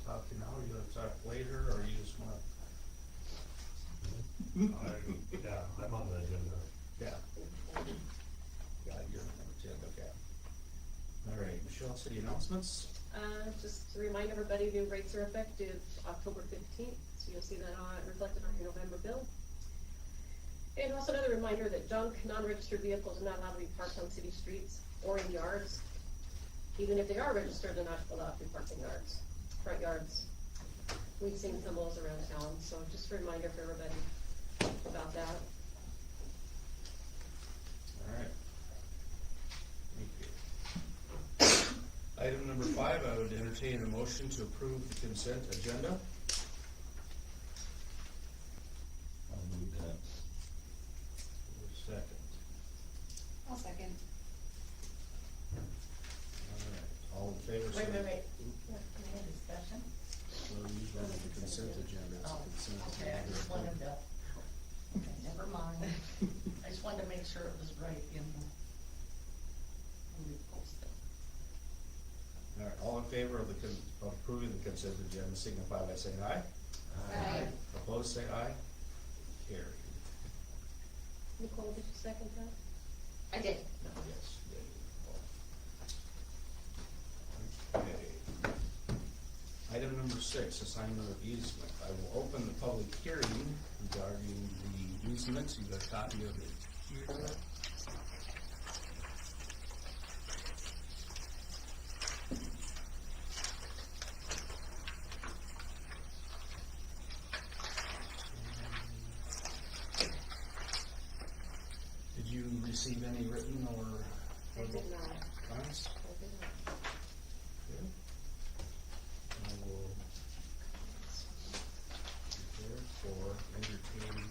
talk to now, or you wanna talk later, or you just wanna? Yeah, I'm on the agenda. Yeah. Yeah, you're number 10, okay. All right, Michelle, city announcements? Just to remind everybody, new rates are effective October 15th, so you'll see that reflected on your November bill. And also another reminder that junk, non-registered vehicles are not allowed to be parked on city streets or in yards. Even if they are registered, they're not allowed to be parked in yards, front yards. We've seen some of those around town, so just a reminder for everybody about that. All right. Thank you. Item number 5, I would entertain a motion to approve the consent agenda. I'll move that. Second. I'll second. All right, all in favor? say- Wait. Yeah, can I have discussion? Well, usually on the consent agenda, it's Oh, consent okay, I just agenda. wanted to, okay, never mind. I just wanted to make sure it was right in the, when we posted. All right, all in favor of of approving the consent agenda, signify by saying aye. Aye. Opposed, say aye. Carried. Nicole, did you second that? I did. Yes. Okay. Item number 6, assignment of easement. I will open the public hearing regarding the easement. You got a copy of it here. Did you receive any written or? I did not. Comments? I did not. Okay. I will therefore entertain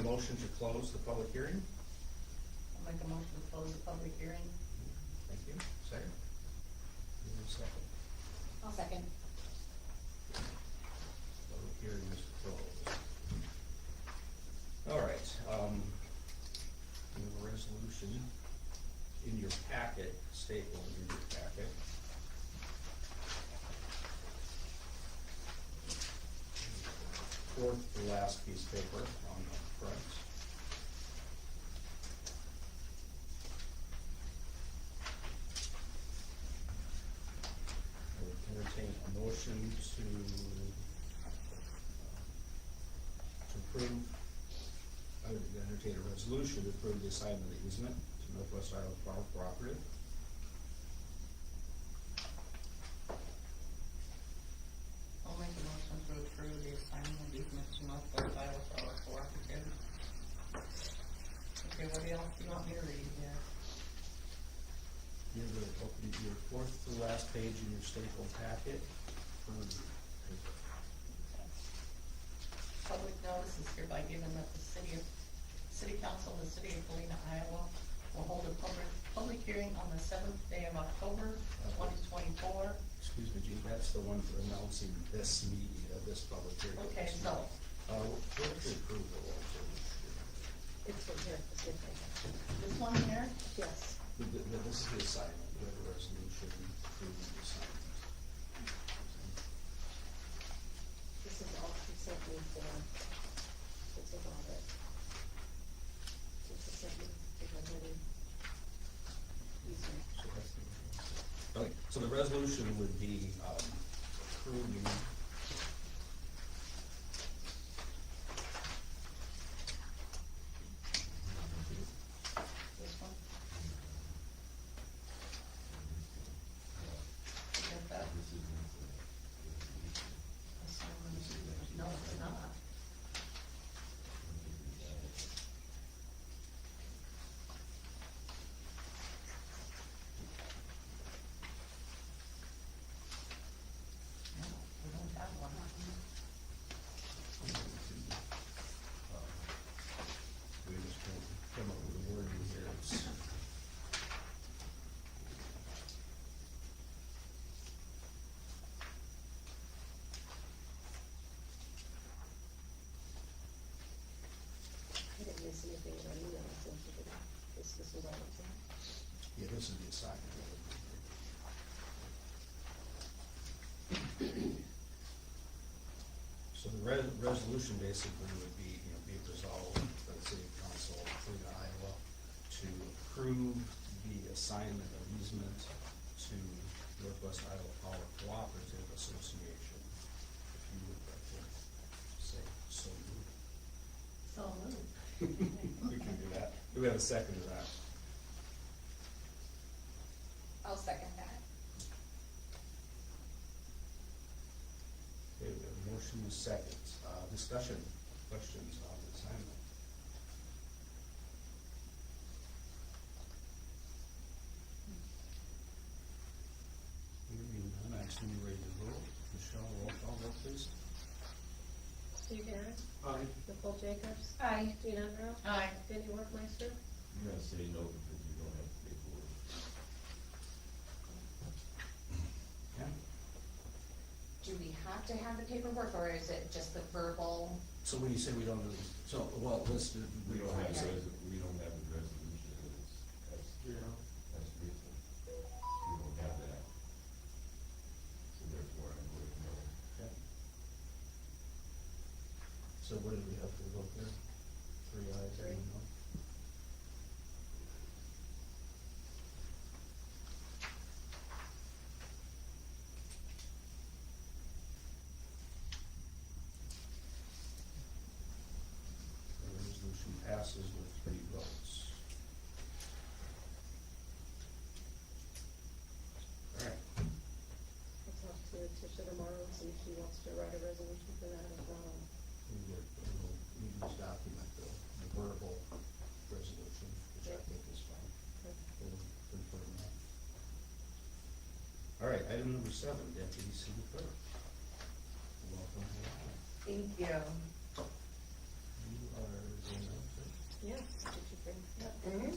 a motion to close the public hearing. I'll make a motion to close the public hearing. Thank you. Second? Give me a second. I'll second. Public hearing is closed. All right, we have a resolution in your packet, stapled in your packet. Fourth to last piece of paper on the front. I would entertain a motion to approve. I would entertain a resolution to approve the assignment of the easement to Northwest Iowa Farm Cooperative. I'll make a motion to approve the assignment of easement to Northwest Iowa Power Cooperative. Okay, what else do you want me to read here? You're going to open your fourth to last page in your staple packet. Public notice is hereby given that the City Council of the City of Galena, Iowa will hold a public hearing on the 7th day of October, 2024. Excuse me, Gene, that's the one for announcing this meeting, this public hearing. Okay, so, Where's the approval? It's in here, it's in here. this one here, Yes. This is the assignment, we have a resolution approving the assignment. This is all she sent me for, it's about it. She sent me, if I'm ready. Easement. So that's the- Okay, so the resolution would be approving. this one. You got that? No, it's not. No, we don't have one. We just come up with a wording here. It's- I didn't miss anything in our email, so this was all I'm saying. Yeah, this is the assignment. resolution basically would be, be it resolved by the city council of Cleveland, Iowa, to approve the assignment of easement to Northwest Iowa Power Cooperative Association. If you would like to say so moved. So moved. We can do that. Do we have a second to that? I'll second that. Okay, we have a motion and a second. Discussion, questions on the assignment? Hearing none, I assume we're ready to vote. Michelle, roll call vote, please. Steve Aaron, Aye. Nicole Jacobs, Aye. Jean Enra, Aye. Danny Workmeister. I'm gonna say no because you don't have to pay for it. Okay. Do we have to have the paperwork, or is it just the verbal? So when you say we don't, so, well, listed. We don't have, Okay. we don't have a resolution, that's recent. We don't have that. So therefore, I'm going no. Okay. So what did we have to vote there? 3 ayes, Three. and no? The resolution passes with 3 votes. All right. I'll talk to Tisha tomorrow and see if she wants to write a resolution for that as well. We'll need this document, the verbal resolution, which I think is fine. Okay. We'll confirm that. All right, item number 7, Deputy City Clerk. Welcome, Luana. Thank you. You are going up first. Yes, did you bring that? Mhm.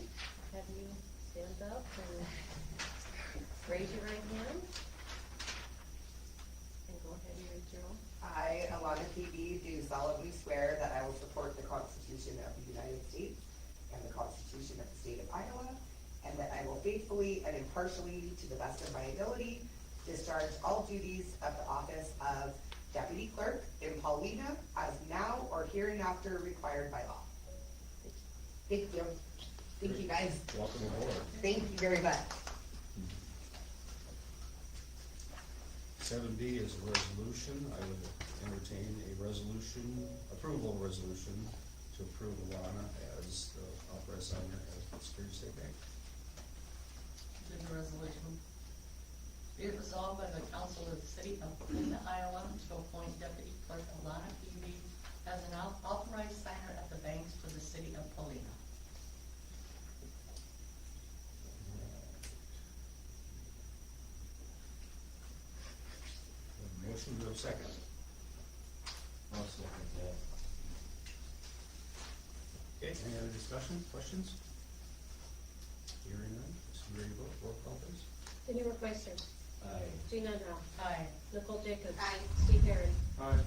Have you stand up and raise your right hand? And go ahead and read your own. I, Alana PB, do solemnly swear that I will support the Constitution of the United States and the Constitution of the State of Iowa, and that I will faithfully and impartially, to the best of my ability, discharge all duties of the office of Deputy Clerk in Paulina as now or hereinafter required by law. Thank you. Thank you, guys. Welcome aboard. Thank you very much. 7B is a resolution. I would entertain a resolution, approval resolution to approve Luana as the authorized signer as the Security State Bank. Do the resolution. Be it resolved by the council of the city of Cleveland, Iowa, to appoint Deputy Clerk Alana Peavy as an authorized signer at the banks for the city of Polina. Motion to a second. I'll second that. Okay, any other discussion, questions? Hearing none, is you ready to vote? Roll call please. Danny Workmeister, Aye. Jean Enra, Aye. Nicole Jacobs. Aye. Steve Aaron. Aye.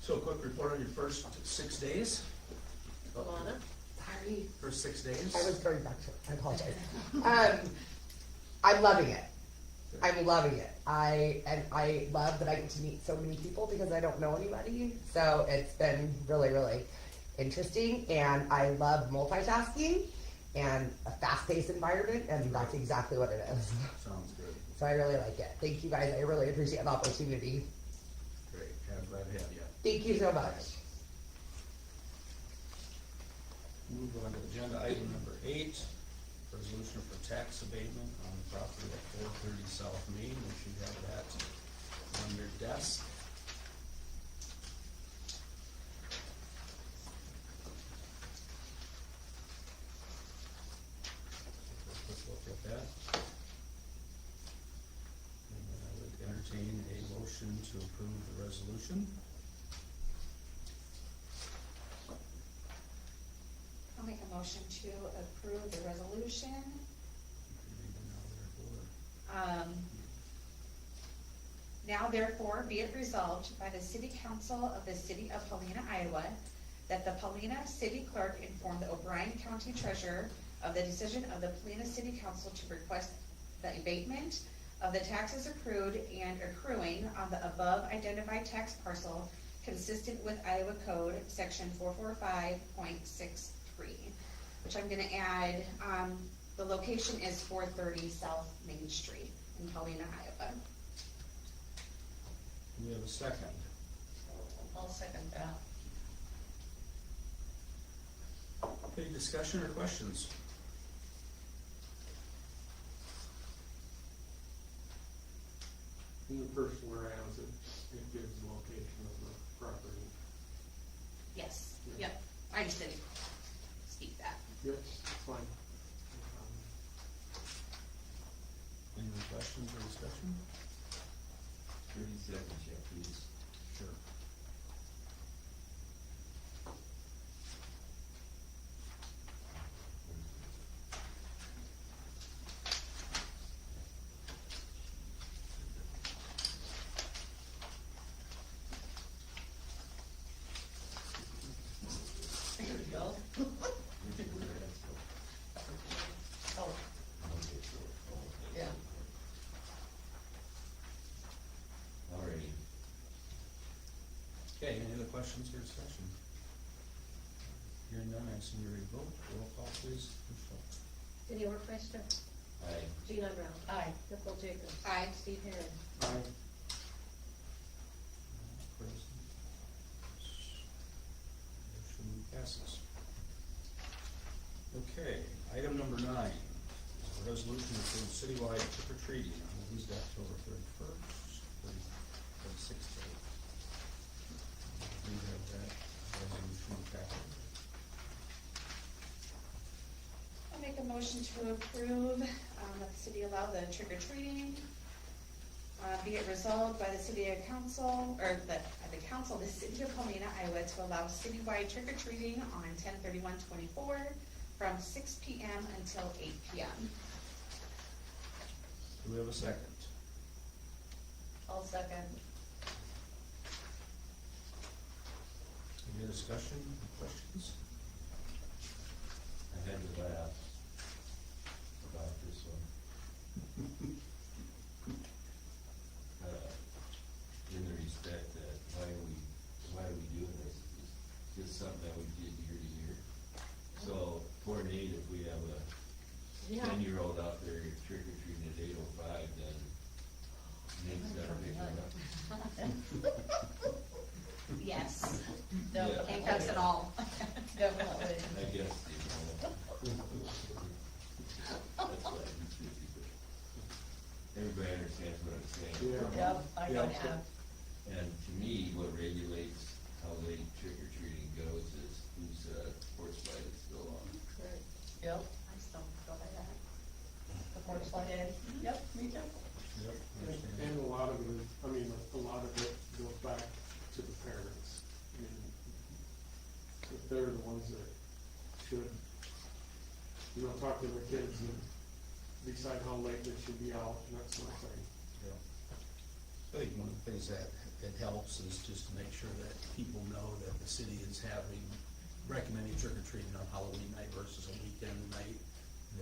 So a quick report on your first 6 days? Alana. Sorry. First 6 days? I was going back to it, I apologize. I'm loving it. I'm loving it. I love that I get to meet so many people because I don't know anybody. So it's been really, really interesting, and I love multitasking and a fast-paced environment, and that's exactly what it is. Sounds good. So I really like it. Thank you guys. I really appreciate the opportunity. Great, I'm glad to have you. Thank you so much. Move on to agenda item number 8, resolution for tax abatement on the property at 430 South Main. You should have that on your desk. Quick look at that. And then I would entertain a motion to approve the resolution. I'll make a motion to approve the resolution. You can read the now therefore. Now therefore be it resolved by the City Council of the City of Helena, Iowa, that the Helena City Clerk inform the O'Brien County Treasurer of the decision of the Helena City Council to request the abatement of the taxes accrued and accruing on the above identified tax parcel consistent with Iowa Code, section 445.63, which I'm gonna add, the location is 430 South Main Street in Paulina, Iowa. Do we have a second? I'll second that. Any discussion or questions? In the first whereas, it gives the location of the property. Yes, yep, I just didn't speak that. Yep, fine. Any more questions or discussion? 30 seconds, yeah, please. Sure. There we go. Oh, yeah. Alrighty. Okay, any other questions or discussion? Hearing none, I assume you're ready to vote. Roll call, please. Michelle. Denny Workmeister, Aye. Gina Brown, Aye. Nicole Jacobs. Aye. Steve Herron. Aye. Motion passes. Okay, item number 9 is a resolution approving citywide trick or treating on Wednesday, October 31st, 36th day. We have that resolution packet. I'll make a motion to approve, that the city allow the trick or treating. Be it resolved by the city council, or the council of the city of Helena, Iowa, to allow citywide trick or treating on 10/31/24 from 6 p.m. until 8 p.m. Do we have a second? I'll second. Any discussion, questions? I had to laugh about this one. In the respect that why are we doing this? It's just something that we did year to year. So poor Nate, if we have a Yeah. 10-year-old out there trick or treating at 8:05, then Nate's gotta pick him up. Yes, Definitely. handcuffs and all. Definitely. I guess, you know. That's why he's 50, but everybody understands what I'm saying. Yeah. Yep, I Yeah. don't have. And to me, what regulates how late trick or treating goes is whose porch light is still on. Right. Yep, I just don't go by that. the porch light. Yep, me too. Yep. understand. And a lot of it, I mean, a lot of it goes back to the parents. I mean, if they're the ones that should, you know, talk to their kids and decide how late they should be out and that sort of thing. Yeah. I think one of the things that it helps is just to make sure that people know that the city is recommending trick or treating on Halloween night versus a weekend night,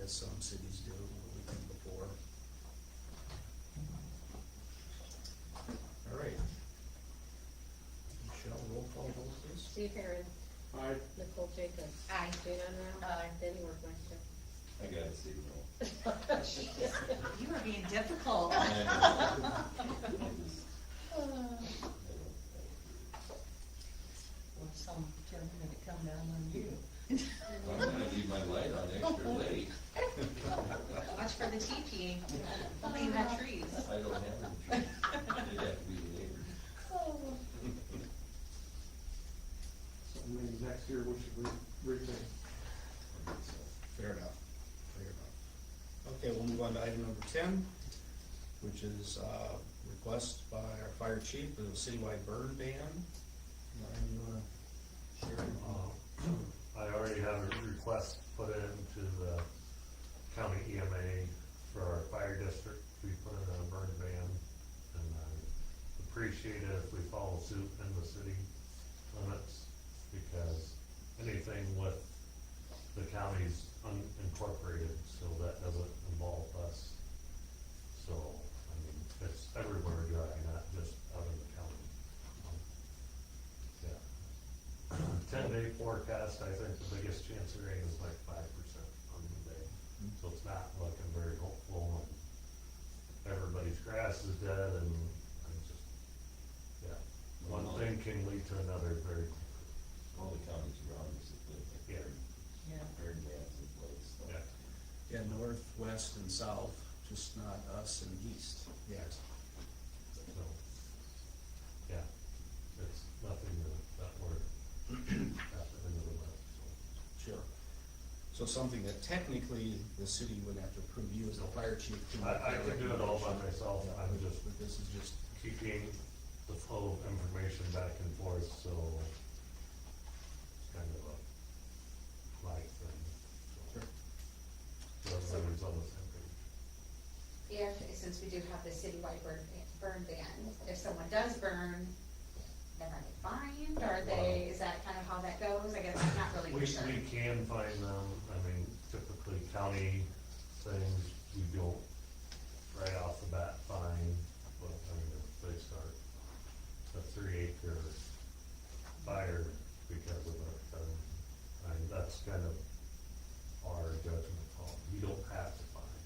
as some cities do, the weekend before. All right. Michelle, roll call vote, please. Steve Herron, Aye. Nicole Jacobs. Aye. Gina Brown. Aye. Denny Workmeister. I gotta say no. You are being difficult. I just, Or some determined to come down on you. I'm gonna leave my light on extra late. Watch for the teepee. Only you have trees. I don't have any trees. They'd have to be the neighbors. So maybe next year we should rethink. Fair enough, fair enough. Okay, we'll move on to item number 10, which is, request by our fire chief of a citywide burn ban. Ryan, you wanna share? I already have a request put into the county EMA for our fire district. We put in a burn ban, and I appreciate it if we follow suit in the city limits, because anything with the county's unincorporated, so that doesn't involve us. So, cancer rate is like 5% on the day. So it's not looking very hopeful, and everybody's grass is dead, and I'm just, yeah. One thing can lead to another very quickly. All the counties around us have been like Yeah. Yeah. bird bans in place, so. Yeah. Yeah, north, west, and south, just not us and east yet. So, yeah, it's nothing that we're after the middle of, so. Sure. So something that technically the city would have to approve you as the fire chief. to make I that can do it all by recommendation. myself, Yeah, I'm but- just But this is just, keeping the flow of information back and forth, so it's kind of a life thing. Sure. So everybody's on the same page. Since we do have the citywide burn ban, if someone does burn, then are they fined, or are they, is that kind of how that goes? I guess I'm not really We sure. can find them, I mean, typically county things, we don't right off the bat fine, but I mean, if they start a 3-acre fire because of a, I mean, that's kind of our judgment call. You don't have to fine,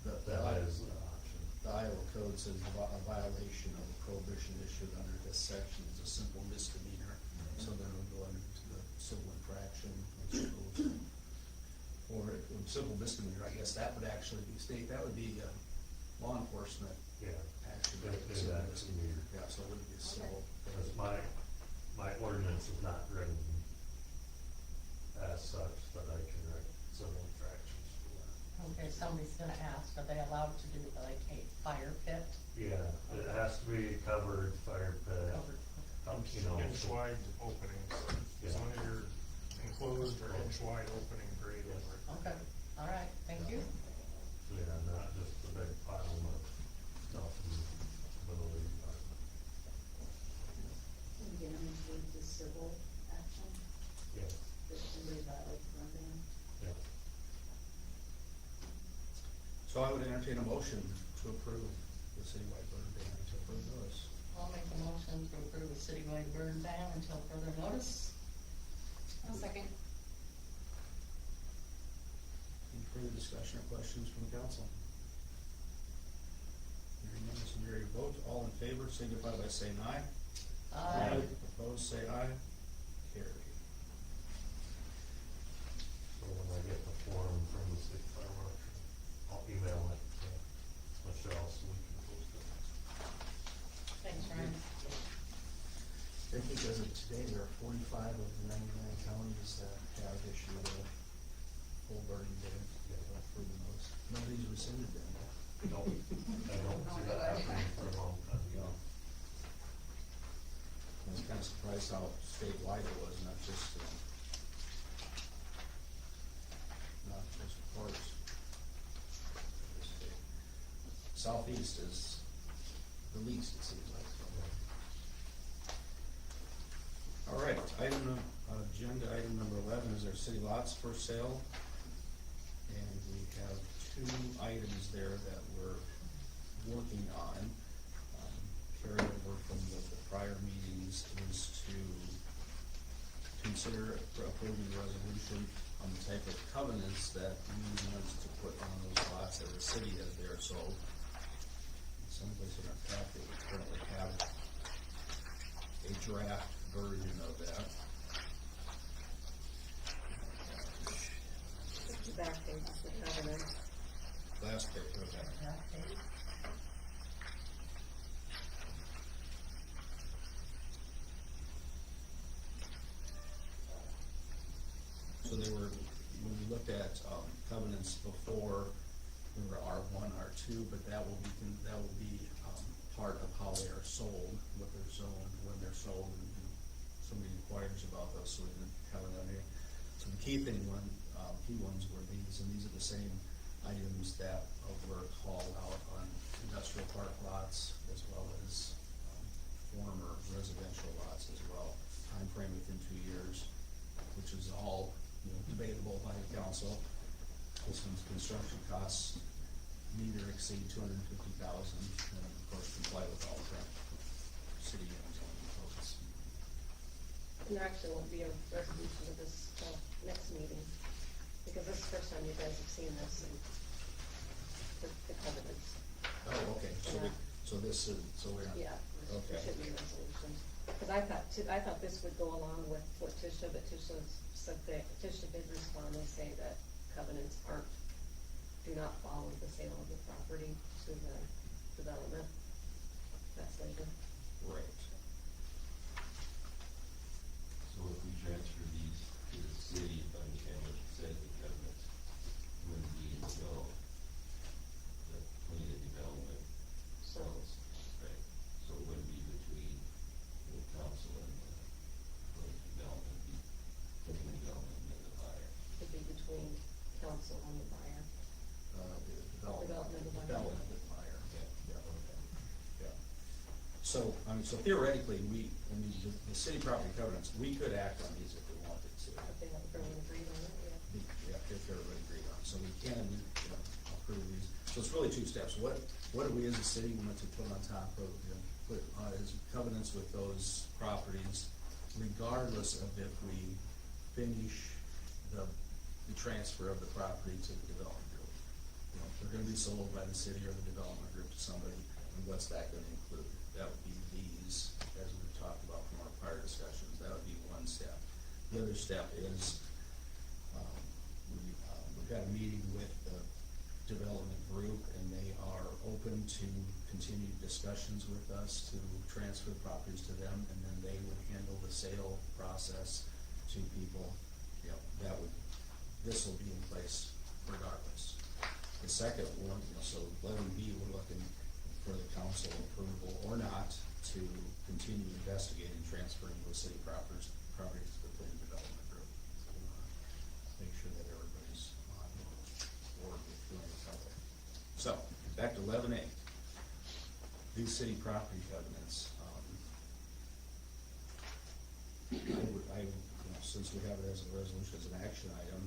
but the that is an option. Iowa code says a violation of the prohibition issued under this section is a simple misdemeanor. So then it would go into the civil infraction, I suppose. Or simple misdemeanor, I guess that would actually be state, that would be law enforcement Yeah, action. It- it Civil actually- misdemeanor. Yeah, so it would be a civil. because my ordinance is not written as such that I can write civil infractions for that. Okay, somebody's gonna ask, are they allowed to do like a fire pit Yeah, it has to be covered fire pit, covered? you know. Inch wide openings, Yeah. as long as you're enclosed or inch wide opening grade over it. Okay, all right, thank you. Yeah, not just a big pile of stuff in the middle of the department. And again, includes the civil action, Yeah, if somebody violates one ban. yeah. So I would entertain a motion to approve the citywide burn ban, to approve those. I'll make a motion to approve a citywide burn ban until further notice. I'll second. Any further discussion or questions from the council? Hearing none, this is your vote. All in favor, signify by saying aye. Aye. Opposed, say aye. Carry. So when I get the form from the state fire marshal, I'll email it to Michelle so we can post it. Thanks, Ryan. I think as of today, there are 45 of the 99 counties that have issued a full burning ban for the most. Nobody's rescinded them. No, I don't see that happening for a long time. I was kind of surprised how statewide it was, not just parts. of the state. Southeast is the least, it seems like. All right, agenda item number 11 is our city lots for sale. And we have 2 items there that we're working on. Carryover from the prior meetings is to consider approving a resolution on the type of covenants that we want to put on those lots that the city has there sold. Someplace in our packet, we currently have a draft version of that. The back page is the covenant. Last page, okay. Okay. So they were, when we looked at covenants before, we were R1, R2, but that will be part of how they are sold, what they're zoned, when they're sold, and somebody inquires about those, so we can have it on here. So the key ones were these, and these are the same items that were called out on industrial park lots, as well as former residential lots as well. Time frame within 2 years, which is all, debatable by the council. This one's construction costs neither exceed $250,000, and of course comply with all current city and zoning codes. And there actually won't be a resolution of this till next meeting, because this is the first time you guys have seen this and the covenants. Oh, okay, so this is, so we're not. Yeah, there Okay. should be a resolution. Cause I thought this would go along with what Tisha, but Tisha said that, Tisha did respond and say that covenants do not follow the sale of the property to the development. That's later. Right. So if we transfer these to the city, if I understand what you said, the covenants wouldn't be until the completed development sells, right? So it wouldn't be between the council and the development, between the development and the buyer. Could be between council and the buyer. Development of the buyer. Development of the buyer. Okay. Yeah, okay, yeah. So, so theoretically, the city property covenants, we could act on these if we wanted to. If they have everyone agreed on it, yeah. Yeah, if everybody agreed on, so we can, approve these. So it's really two steps. What do we as a city want to put on top of, put as covenants with those properties, regardless of if we finish the transfer of the property to the development group? They're gonna be sold by the city or the development group to somebody, and what's that gonna include? That would be these, as we've talked about from our prior discussions, that would be one step. The other step is, we've got a meeting with the development group, and they are open to continued discussions with us to transfer the properties to them, and then they would handle the sale process to people. This will be in place regardless. The second one, so 11B, we're looking for the council approval or not to continue investigating transferring those city properties to the planning development group. So we want to make sure that everybody's on board with doing it that way. So, back to 11A. These city property covenants. Since we have it as a resolution, as an action item,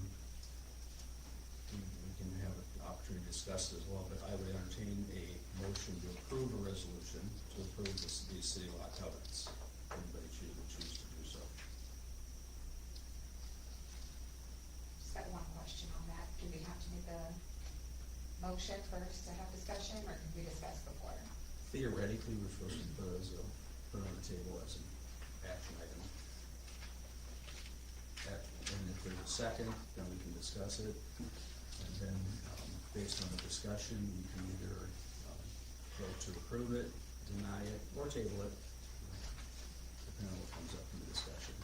we can have an opportunity to discuss it as well, but I would entertain a motion to approve a resolution to approve these city lot covenants. Anybody choose to do so. Just got one question on that. Do we have to make a motion first to have discussion, or can we discuss before? Theoretically, we're supposed to put it on the table as an action item. And if there's a second, then we can discuss it. And then, based on the discussion, you can either vote to approve it, deny it, or table it, depending on what comes up in the discussion.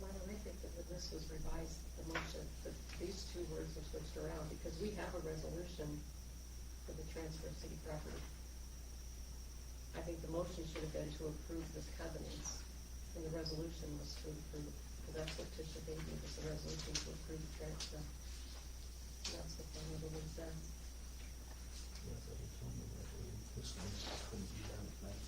Marlon, I think that when this was revised, the motion, these two words were switched around, because we have a resolution for the transfer of city property. I think the motion should have been to approve this covenants, and the resolution was to approve, because that's what Tisha gave me, was the resolution to approve the transfer. And that's what the other one says. This one couldn't be done tonight.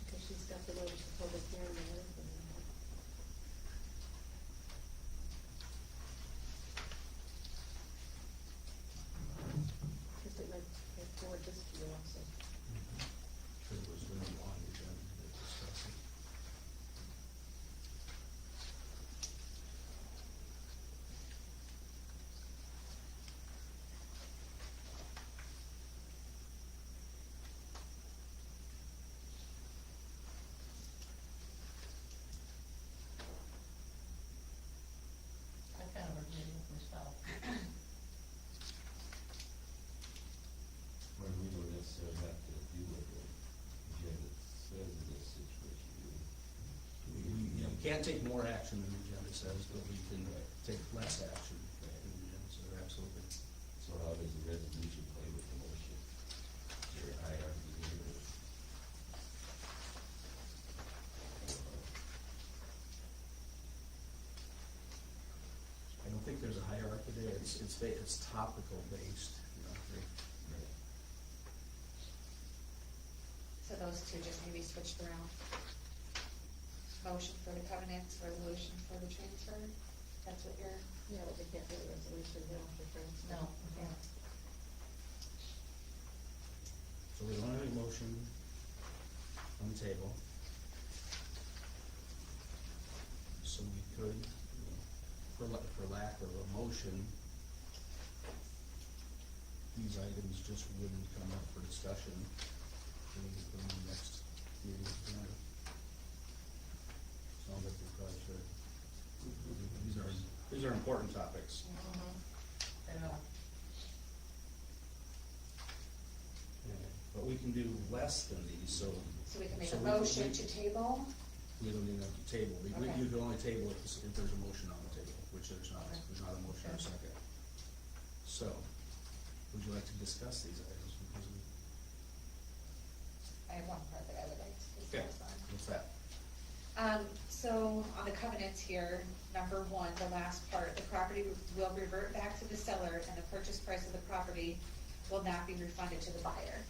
Because she's got the notice of public hearing and everything. Just didn't I forward this to you also? Because it was really on the agenda to discuss it. I kind of agree with myself. Or we don't necessarily have to deal with it, agenda says in this situation. We can't take more action than the agenda says, but we can take less action than the agenda says, absolutely. So how does the resolution play with the motion? Is there a hierarchy here? I don't think there's a hierarchy there, it's topical based, Right. So those two just maybe switched around. motion for the covenants resolution for the transfer? That's what you're, Yeah, but we can't do a resolution now for transfer. No, yeah. So we don't have a motion on the table. So we could, for lack of a motion, these items just wouldn't come up for discussion in the next meeting. Sounds like we probably should. These are important topics. They are. But we can do less than these, so so we can make So a we- motion we- to table? we don't even have to table. Okay. You can only table it if there's a motion on the table, which there's not. Okay. There's not a motion or a second. So, would you like to discuss these items? Because we- I have one part that I would like to Okay, discuss on. what's that? So on the covenants here, number one, the last part, the property will revert back to the seller and the purchase price of the property will not be refunded to the buyer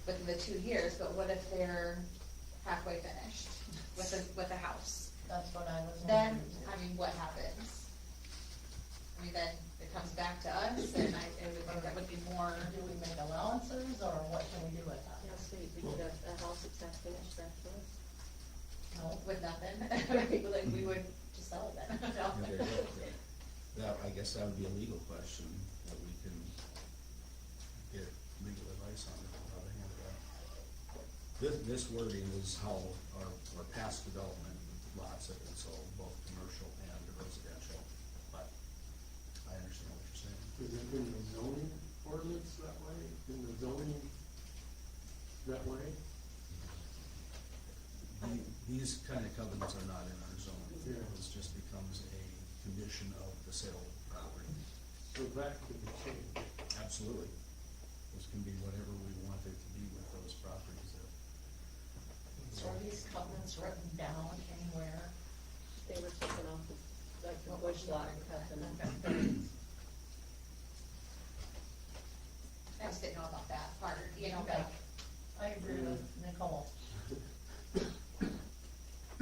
within the 2 years, but what if they're halfway finished with the house? That's what I was Then, wondering. I mean, what happens? I mean, then it comes back to us, and I would think that would be more, Do we make allowances, or what can we do with that? Yeah, so we get a house that's half finished back to us. No, with nothing, like, we would just sell it then. No. Okay, good. That, I guess that would be a legal question that we can get legal advice on how to handle that. This wording is how our past development lots have been sold, both commercial and residential, but I understand what you're saying. Is it in the zoning ordinance that way, in the zoning that way? These kind of covenants are not in our zone. Yeah. This just becomes a condition of the sale of the property. So that could be changed. Absolutely. This can be whatever we want it to be with those properties that. So are these covenants written down anywhere? They were taken off, like, the bush lot and cut them. I just didn't know about that part, you know, Okay. like, I agree with Nicole.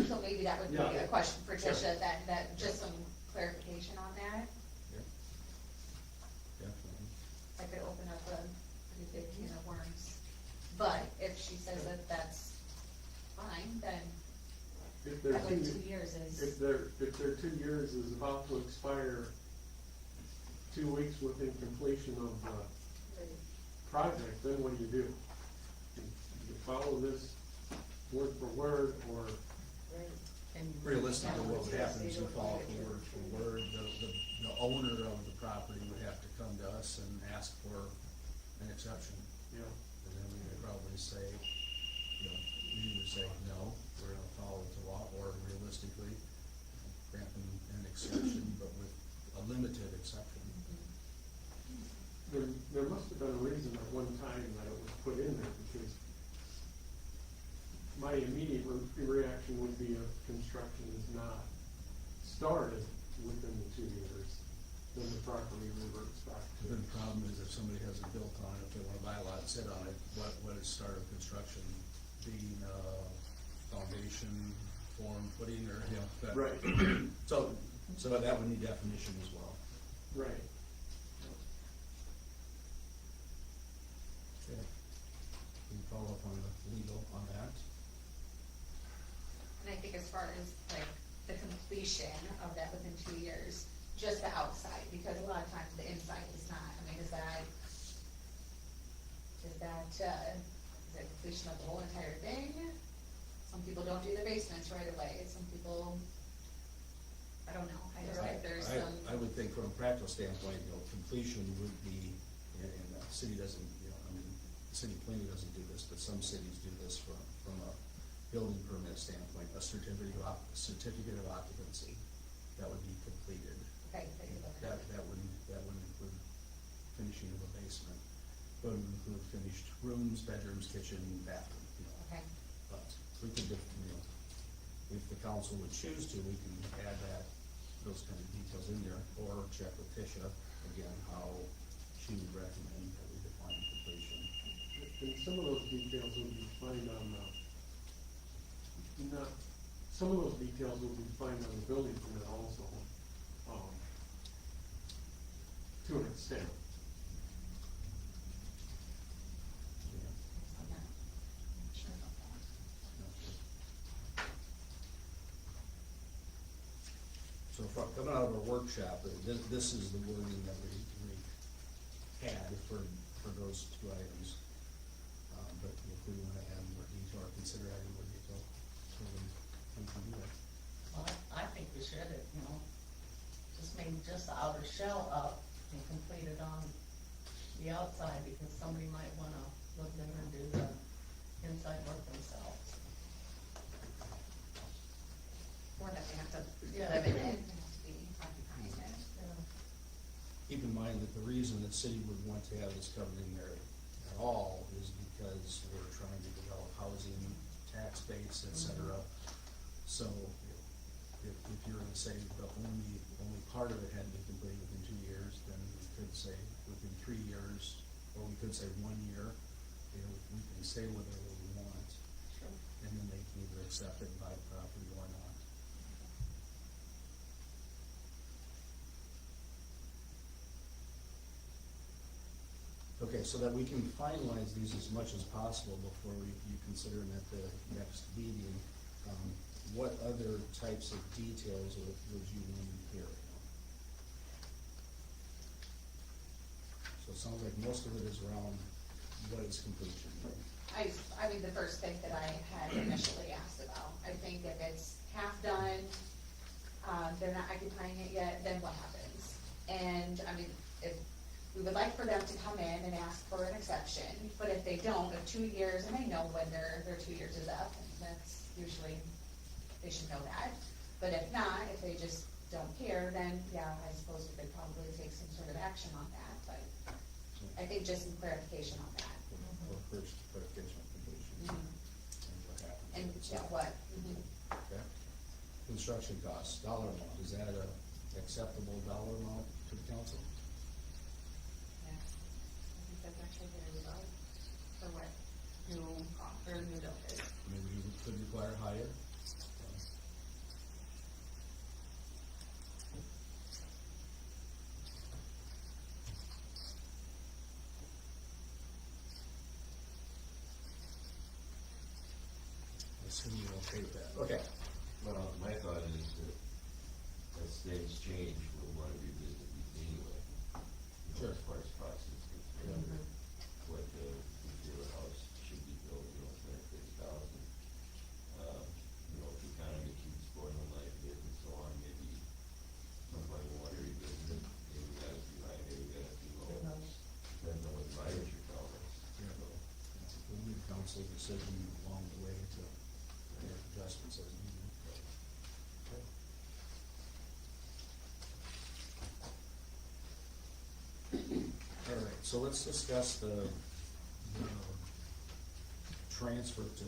so maybe that would be Yeah. a question for Tricia, that, just some clarification on that. Yep. Definitely. I could open up a pretty big can of worms. But if she says that that's fine, then If their that way 2 2 years is, if their 2 years is about to expire 2 weeks within completion of the project, then what do? You follow this word for word, or, Right. And Realistically, what would happen is you follow it word for word, the owner of the property would have to come to us and ask for an exception. you know, And then we would probably say, we would say, no, we're gonna follow the law, or realistically, grant them an exception, but with a limited exception. there must have been a reason at one time that it was put in there, because my immediate reaction would be if construction is not started within the 2 years, then the property reverts back to. The problem is if somebody hasn't built on it, if they wanna buy a lot and sit on it, what is start of construction? Being, foundation, form, footing, or, that. Right. So that would need definition as well. Right. Okay. Can you follow up on the legal on that? and I think as far as like the completion of that within 2 years, just the outside, because a lot of times the inside is not, I mean, is that completion of the whole entire thing? Some people don't do the basements right away, some people, I don't know, I just think there's some. I would think from a practical standpoint, completion would be, and the city doesn't, the city of Plainview doesn't do this, but some cities do this from a building permit standpoint, a certificate of occupancy, that would be completed. Okay, That wouldn't include finishing of a basement, but it would include finished rooms, bedrooms, kitchen, bathroom, okay, But we could, if the council would choose to, we can add those kind of details in there, or check with Tisha, again, how she would recommend that we define completion. And some of those details would be defined on the, not some of those details will be defined on the building permit also, to an extent. I'm not sure about that. So coming out of our workshop, this is the wording that we had for those two items. But if we wanna add more detail or consider adding more detail, so we can do that. Well, I think we should, just maybe just the outer shell up and complete it on the outside, because somebody might wanna live there and do the inside work themselves. Or that they have to Yeah. live in it, they have to be occupying it. Keep in mind that the reason that city would want to have this covered in there at all is because we're trying to develop housing, tax base, et cetera. So if you're gonna say the only part of it had to be completed within 2 years, then we could say within 3 years, or we could say 1 year. We can say whatever we want, Sure. and then they can either accept it and buy the property or not. Okay, so that we can finalize these as much as possible before you consider them at the next meeting, what other types of details would you want to hear? So it sounds like most of it is around what is completion. I mean, the first thing that I had initially asked about, I think if it's half done, they're not occupying it yet, then what happens? And, I mean, if, we would like for them to come in and ask for an exception, but if they don't, of 2 years, and they know when their 2 years is up, and that's usually, they should know that. But if not, if they just don't care, then, yeah, I suppose we could probably take some sort of action on that, but I think just some clarification on that. For first clarification of completion. Mhm. And what happens. And, if it's yeah, not. what? Mhm. Okay. Construction costs, dollar amount, is that a acceptable dollar amount to the council? Yeah, I think that's actually very low for what new build is. Maybe you could require higher? I assume you're okay with that, okay. Well, my thought is that as things change, we'll want to revisit these anyway. Sure. As far as costs is concerned, what the house should be built, $30,000. If the economy keeps going on like it and so on, maybe somebody will want to revisit it. Maybe we got a few high, maybe we got a few low. Depends on what the buyers are telling us. Yeah. So, We'll leave council decision along the way to make adjustments as needed. All right, so let's discuss the transfer to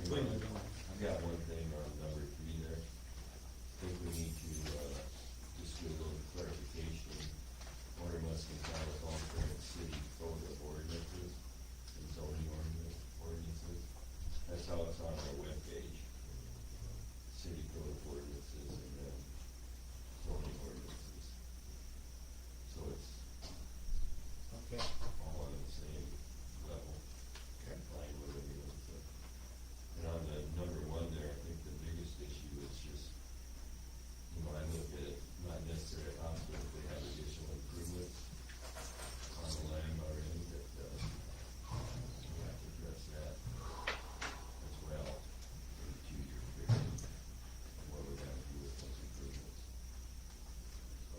Cleveland. I've got one thing on number 3 there. I think we need to, just do a little clarification. Order must comply with all current city code of ordinances and zoning ordinances. That's how it's on our webpage. City code of ordinances and then zoning ordinances. So it's Okay. all on the same level. Okay. Complying with everything. And on the number 1 there, I think the biggest issue is just, I look at it, not necessarily a hospital, if they have additional improvements on the land already, that, we have to address that as well in a 2-year period, and what we're gonna do with those improvements. So,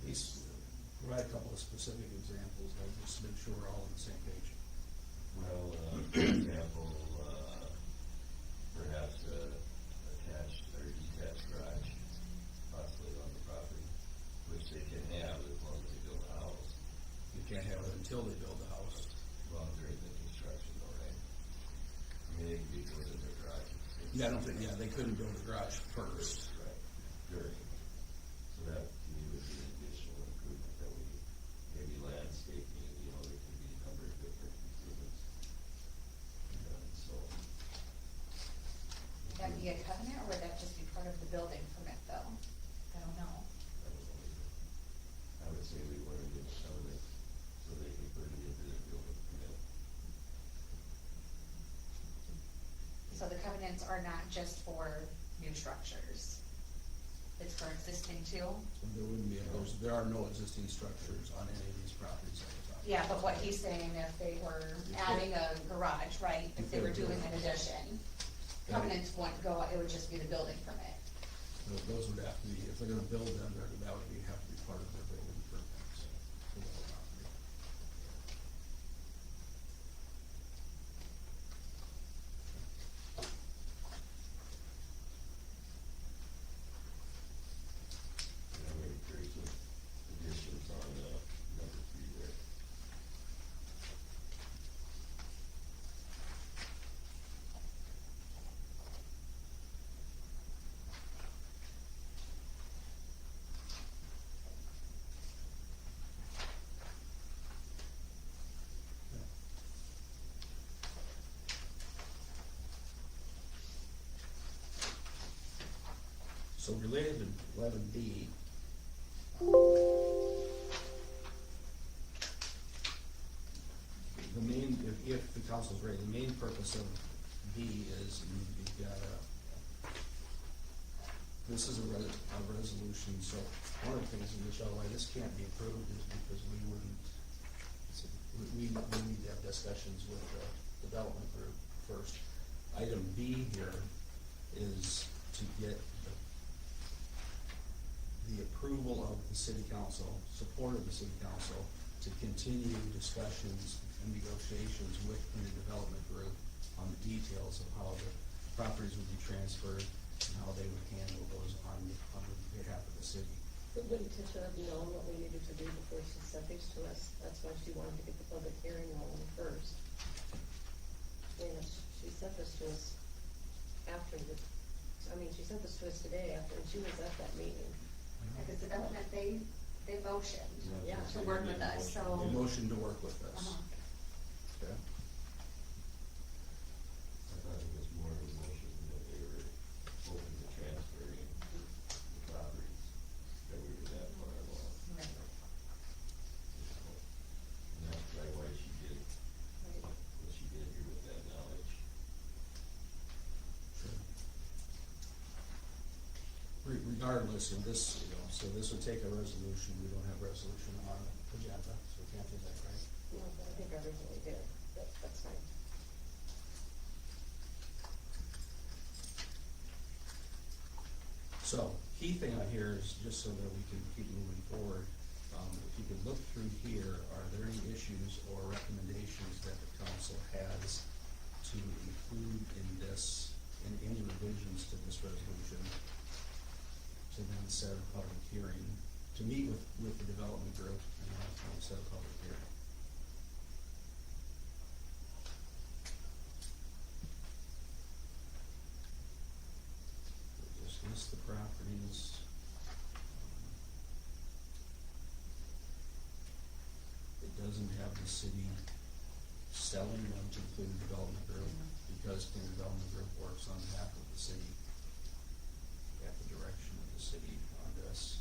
These, provide a couple of specific examples, I'll just make sure we're all on the same page. well, for example, perhaps attached or detached garage, possibly on the property, which they can have as long as they build a house. You can't have it until they build the house. Well, during the construction, all right. I mean, they could be doing their garage. Yeah, I don't think, they couldn't build a garage first. Right, during. So that, to me, would be an additional improvement that we, maybe landscaping, there could be a number of different improvements. So, So the covenants are not just for new structures. It's for existing too. There wouldn't be, there are no existing structures on any of these properties that we're talking Yeah, about. but what he's saying, if they were adding a garage, right, if they were doing an addition, covenants wouldn't go, it would just be the building permit. Those would have to be, if they're gonna build them, that would be, have to be part of their building permits for the whole property. And I'm very curious with additions on, number 3 there. So related to 11B, the main, if the council's ready, the main purpose of B is you've got this is a resolution, so one of the things, Michelle, why this can't be approved is because we wouldn't, we need to have discussions with the development group first. Item B here is to get the approval of the city council, support of the city council, to continue discussions and negotiations with the development group on the details of how the properties would be transferred and how they would handle those on behalf of the city. But wouldn't Tisha have known what we needed to do before she sent these to us? That's why she wanted to get the public hearing on first. And she sent this to us after she sent this to us today after, and she was at that meeting. Because development, they motioned Yeah. to work with us, so. A motion to work with us. Uh-huh. Okay. I thought it was more of a motion that they were open to transferring the properties that we were that far along. Right. And that's probably why she did what she did here with that knowledge. Sure. Regardless of this, so this would take a resolution, we don't have resolution on the agenda, so we can't do that, right? No, but I think originally did, but that's fine. So, key thing on here is, just so that we can keep moving forward, if you could look through here, are there any issues or recommendations that the council has to include in this, in any revisions to this resolution, to then set a public hearing, to meet with the development group, and then set a public hearing? Just list the properties. It doesn't have the city selling them to include development group, because the development group works on behalf of the city, at the direction of the city on this.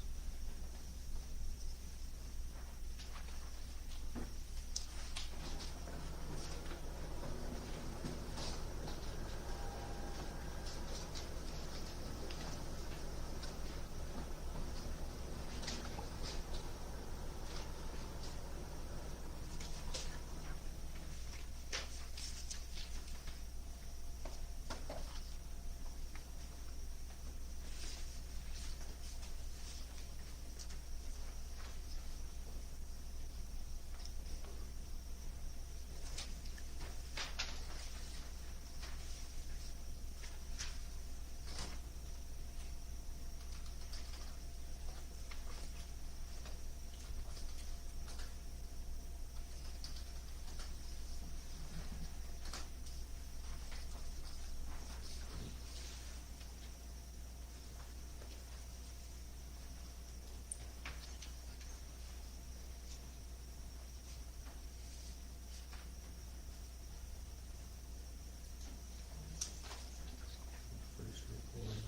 Pretty straightforward.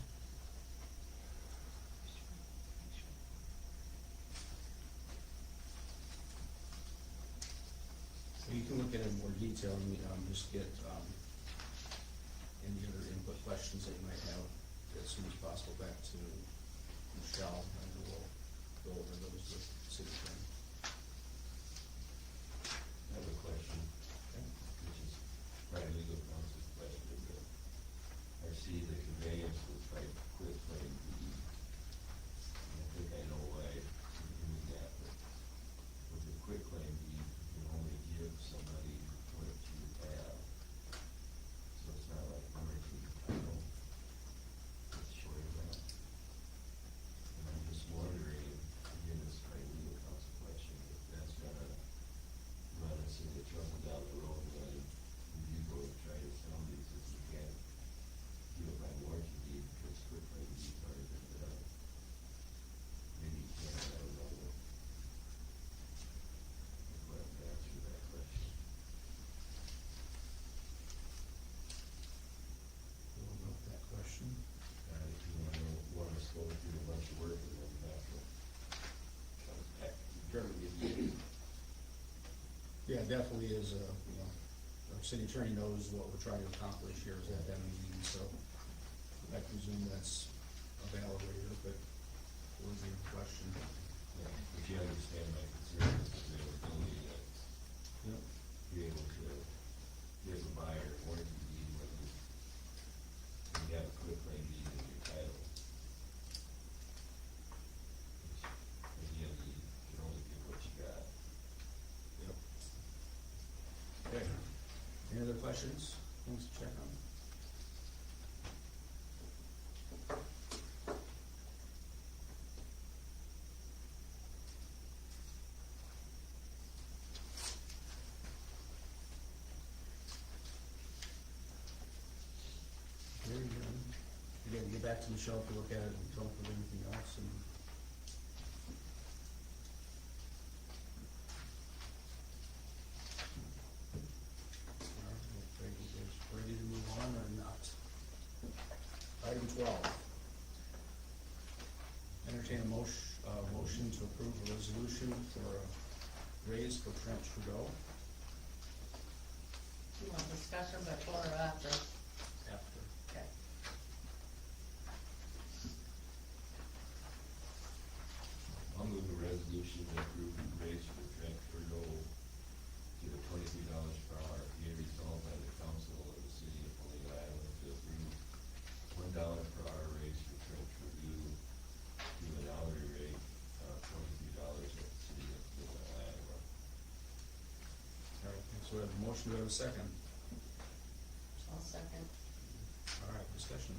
So you can look at it in more detail and, just get, any other questions that you might have as soon as possible back to Michelle, and we'll go over those with city attorney. I have a question, which is probably legal counsel's question, but I see the conveyance was by quit claim deed. And I think I know why you're doing that, but with the quit claim deed, you can only give somebody what you have. So it's not like emergency title. It's short of that. And I'm just wondering, again, this is my legal counsel question, if that's gonna run us into trouble down the road when you go to try to sell these, if you can't do it by warranty deed, because quit claim deed's already been done. Maybe you can, I don't know. But to answer that question. We'll note that question. If you want us to go through a bunch of work and then have to come back, determine if you. Yeah, it definitely is, our city attorney knows what we're trying to accomplish here is at that meeting, so I presume that's a valid waiver, but what was your question? Yeah, if you understand my concern, is the availability that Yep. be able to give a buyer warranty deed when you have a quit claim deed in your title. Which, again, you can only give what you got. Yep. Okay, any other questions, things to check on? Very good. Again, get back to Michelle to look at it and come up with anything else and. Alright, ready to move on or not? Item 12. Entertain a motion to approve a resolution for a raise for Trent Trudeau You want discussion before or after? after. Okay. I'll move the resolution to approve the raise for Trent Trudeau to the $23 per hour. Be it resolved by the council of the city of Polina, Iowa, to approve $1 per hour raise for Trent Trudeau to an hourly rate of $23 at the city of Polina, Iowa. Alright, so we have a motion, do we have a second? I'll second. Alright, discussion.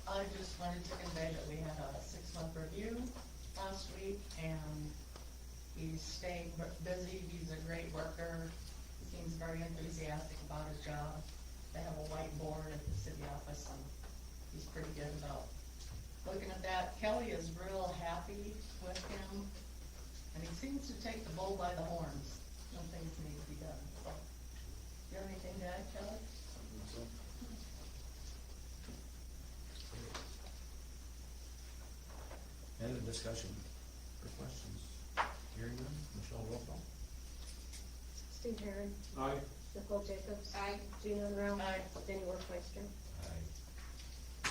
I just wanted to convey that we had a 6-month review last week, and he's staying busy, he's a great worker, he seems very enthusiastic about his job. They have a whiteboard at the city office, and he's pretty good about looking at that. Kelly is real happy with him, and he seems to take the bull by the horns when things need to be done, so. You have anything to add, Kelly? Any other discussion or questions? Hearing none, Michelle, roll call. Steve Herron, Aye. Nicole Jacobs. Aye. Gina Enround. Aye. Danny Workmeister. Aye.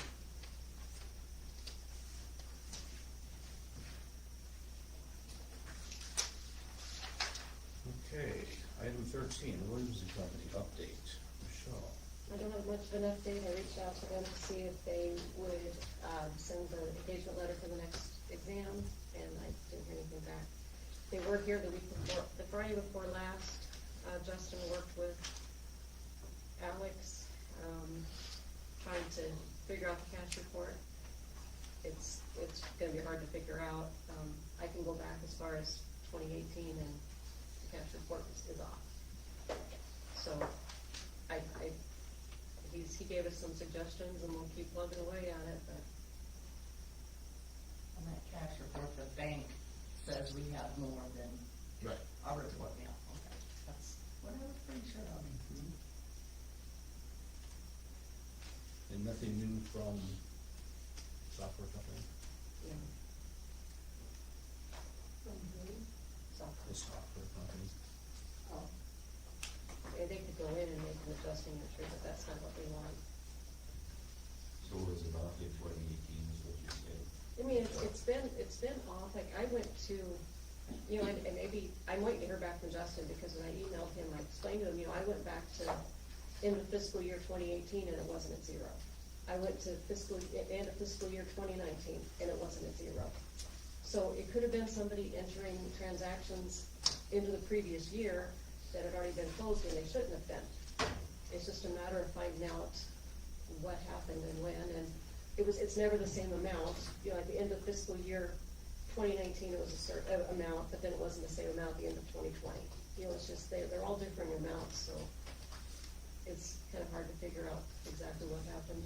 Okay, item 13, Williams and Company update. Michelle. I don't have much of an update. I reached out to them to see if they would, send the engagement letter for the next exam, and I didn't hear anything back. They were here the week before, the Friday before last. Justin worked with Alex, trying to figure out the cash report. It's gonna be hard to figure out. I can go back as far as 2018, and the cash report is off. So, he gave us some suggestions, and we'll keep plugging away at it, but On that cash report, the bank says we have more than Right. our report, yeah, okay, that's what I was pretty sure of. And nothing new from software company? you know. The software company. Oh. They could go in and make an adjusting entry, but that's not what we want. been off, like, I went to, you know, and maybe, I'm waiting to hear back from Justin, because when I emailed him, I explained to him, you know, I went back to, in the fiscal year 2018, and it wasn't at zero. I went to end of fiscal year 2019, and it wasn't at zero. So it could have been somebody entering transactions into the previous year that had already been closed, and they shouldn't have been. It's just a matter of finding out what happened and when, and it's never the same amount. You know, at the end of fiscal year 2019, it was a certain amount, but then it wasn't the same amount at the end of 2020. You know, it's just, they're all different amounts, so it's kind of hard to figure out exactly what happened.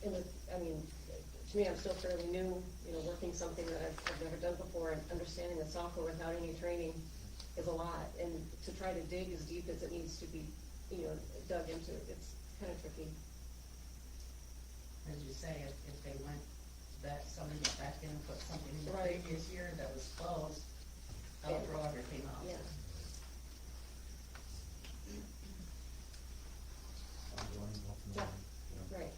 And I mean, to me, I'm still fairly new, you know, working something that I've never done before, and understanding the software without any training is a lot, and to try to dig as deep as it needs to be, you know, dug into, it's kind of tricky. As you say, if they went back, somebody went back in and put something in the Right. previous year that was closed, that'll throw everything off. Yeah. Ongoing, welcome, Yeah. you know. Right,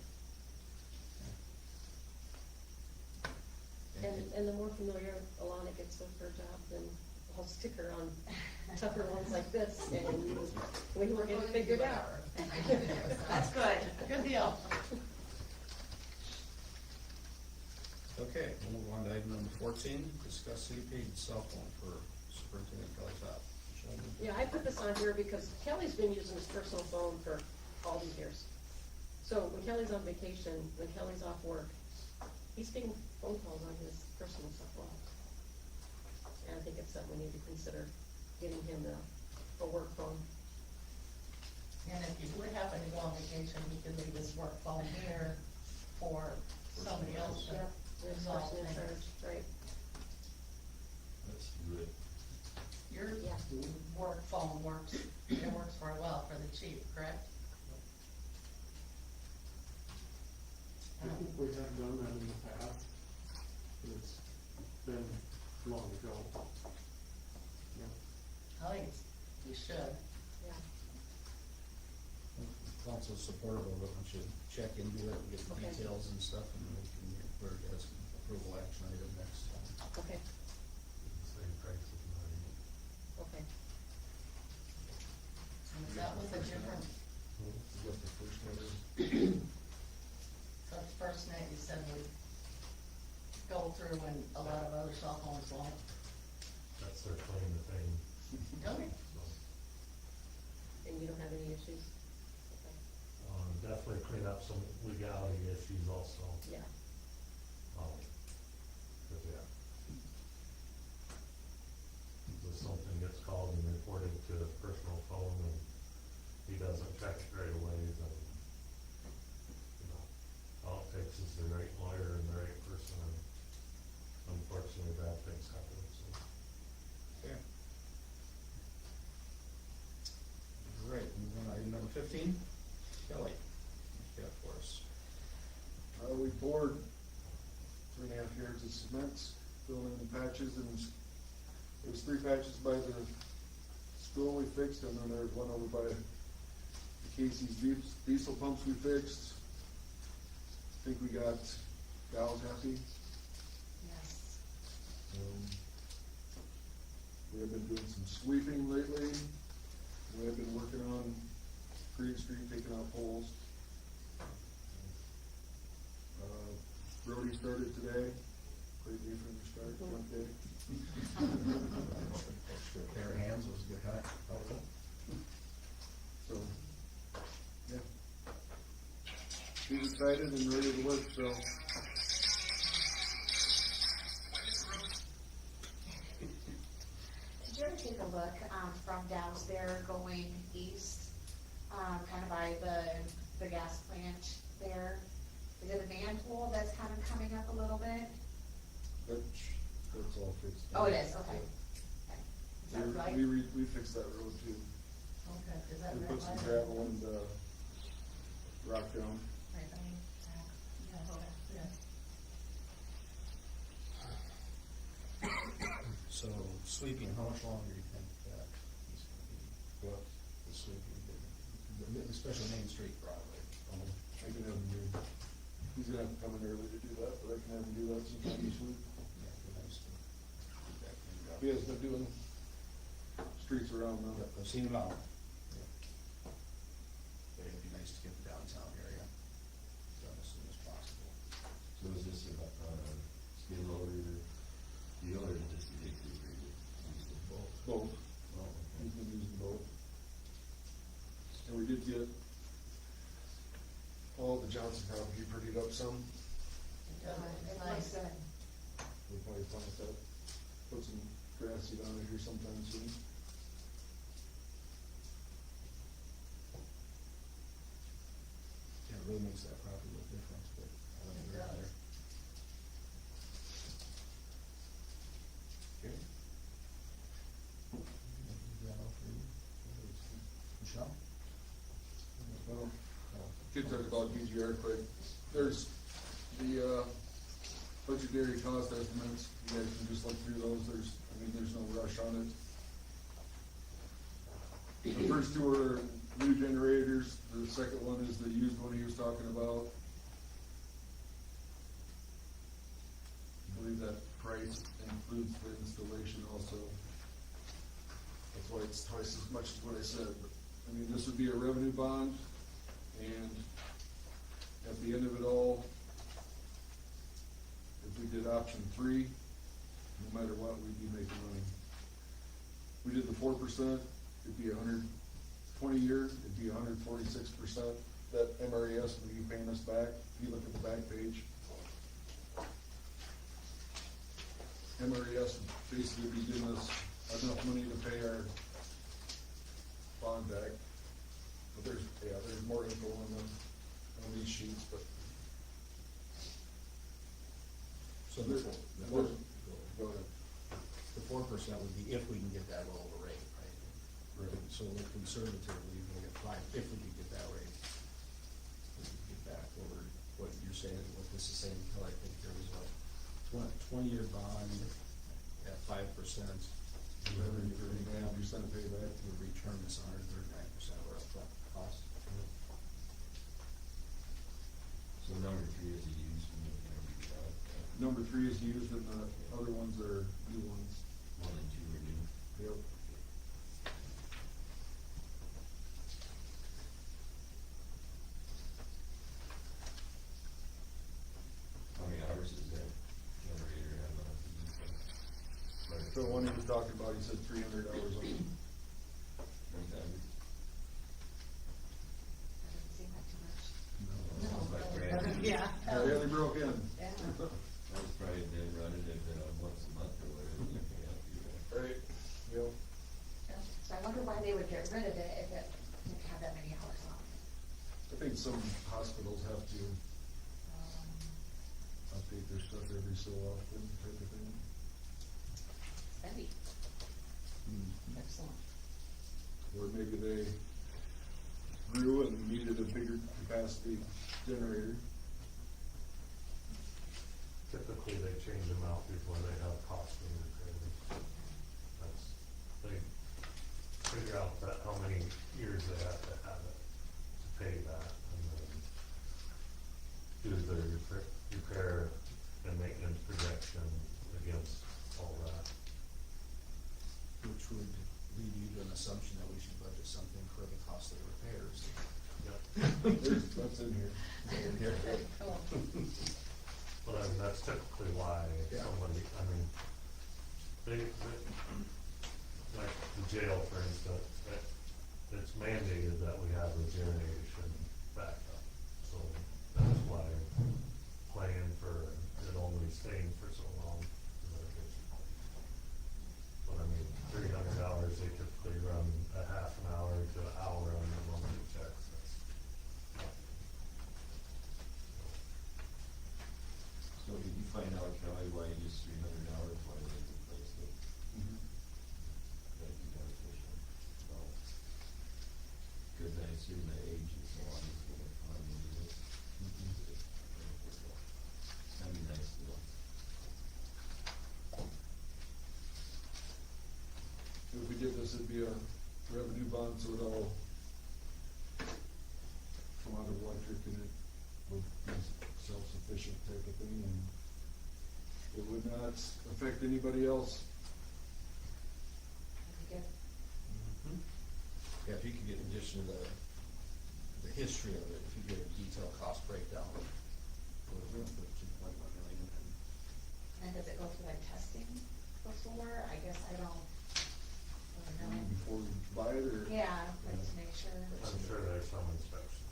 Okay. and the more familiar Alana gets with her job, then I'll stick her on tougher ones like this, and we will get it figured out. That's good. Good deal. Okay, we'll move on to item number 14, discuss city paid cell phone for Superintendent Kelly Todd. Sheldon? Yeah, I put this on here because Kelly's been using his personal phone for all these years. So when Kelly's on vacation, when Kelly's off work, he's getting phone calls on his personal cell phone. And I think it's something we need to consider, getting him a work phone. And if you would happen to go on vacation, he could leave his work phone here for somebody else to Yep, there's a resolve person in things. charge, right? Let's do it. Your Yeah. work phone works, it works very well for the chief, correct? I think we have done that in the past, but it's been long ago. Yeah. I think you should. Yeah. Council's supportive of it, we should check into it, and get the Okay. details and stuff, and we can, where it has approval action item next time. Okay, Same price as mine. okay. And if that was a different, Is that the first one? the first night you said would go through and a lot of other cell phones won't. That's their claim to fame, Don't. so. And you don't have any issues? Okay. Definitely clean up some legality issues also. Yeah, But yeah. If something gets called and reported to his personal phone and he doesn't check it right away, then, you know, all it takes is the right lawyer and the right person, and unfortunately, bad things happen, so. Okay. All right, move on to item number 15, Kelly, what you got for us? We poured 3.5 yards of cement, filled in the patches, and there was 3 patches by the school we fixed, and then there's one over by the Casey's diesel pumps we fixed. I think we got gals happy. Yes. We have been doing some sweeping lately. We have been working on Green Street, taking out poles. Brody started today, great day for him to start, one day. Extra pair of hands was good, huh? So, yeah. He's excited and ready to work, so. Did you ever take a look, from Dow's there going east, kind of by the gas plant there? Is it a manhole that's kind of coming up a little bit? That's all fixed. Oh, it is, okay. Is that right? We fixed that road too. Okay, is that We right? put some Line? gravel and, rock down. Right, I mean, yeah, okay, yeah. So sweeping, how much longer do you think that he's gonna be, what, the sweeping, especially Main Street Broadway? I can have him do, he's gonna have to come in early to do that, but I can have him do that sometime this week. Yeah, it'd be nice to get that cleaned up. He has been doing streets around now. Yep, I've seen him out. But it'd be nice to get the downtown area done as soon as possible. So is this a, skid loader deal or just a dig digger? Both. Both, Oh, okay. he's been using both. And we did get all the Johnson property prettied up some, Yeah, it's nice. we probably plant that, put some grass seed on it here sometime soon. Yeah, it really makes that property look different, but I like It it right does. there. Okay. Is that all for you? Michelle? Well, could talk about DGR quick. There's the, budgetary cost estimates, you guys can just look through those, there's no rush on it. The first two are new generators, the second one is the used one he was talking about. I believe that price includes the installation also. That's why it's twice as much as what I said, but, this would be a revenue bond, and at the end of it all, if we did option 3, no matter what, we'd be making money. We did the 4%, it'd be 120 years, it'd be 146%. That MRES would be paying us back. If you look at the back page, MRES would basically be giving us enough money to pay our bond back. But there's more info on these sheets, but. So There's- go Go ahead. The 4% would be if we can get that lower rate, right? Right. So conservatively, we'll get 5, if we could get that rate. We could get back over what you're saying, what this is saying, Kel, I think there was a 20-year bond at 5%. Revenue for 39% payback. would return us 139% of our upfront cost. So number 3 is a used one, Number 3 is used, and the other ones are new ones. 1 and 2 are new. Yep. How many hours does that generator have on it? The one he was talking about, he said 300 hours on it. 300? Doesn't seem like too much. Sounds like No, brand new. yeah. Yeah, they only broke in. Yeah. That was probably been running it once a month or whatever, you can help you there. Right. Yep. So I wonder why they would get rid of it if it didn't have that many hours on it. I think some hospitals have to update their stuff every so often, type of thing. Spendy. Excellent. Or maybe they grew and needed a bigger capacity generator. Typically, they change them out before they have costing repairs. They figure out that how many years they have to have it to pay that, and then do their repair and maintenance projection against all that. Which would lead you to an assumption that we should budget something for the costly repairs. That's in here. Cool. But that's typically why Yeah. somebody, they, like the jail, for instance, it's mandated that we have a generation backup. So that's why playing for it only staying for so long. But 300 hours, they typically run a half an hour to an hour on their monthly checks. So did you find out, Kelly, why you just 300 hours, why they replaced it? That'd be beneficial. No. Cause I assume the age and so on is gonna come into this. That'd be nice to know. If we did this, it'd be a revenue bond, so it all come out of electric, and it affect anybody else. Good. Mhm. Yeah, if you could get, in addition to the history of it, if you get a detailed cost breakdown of the 2.1 million, and And does it go through like testing before? I guess I don't know. Before you buy it, or? Yeah, like to make sure. I'm sure there's some inspection.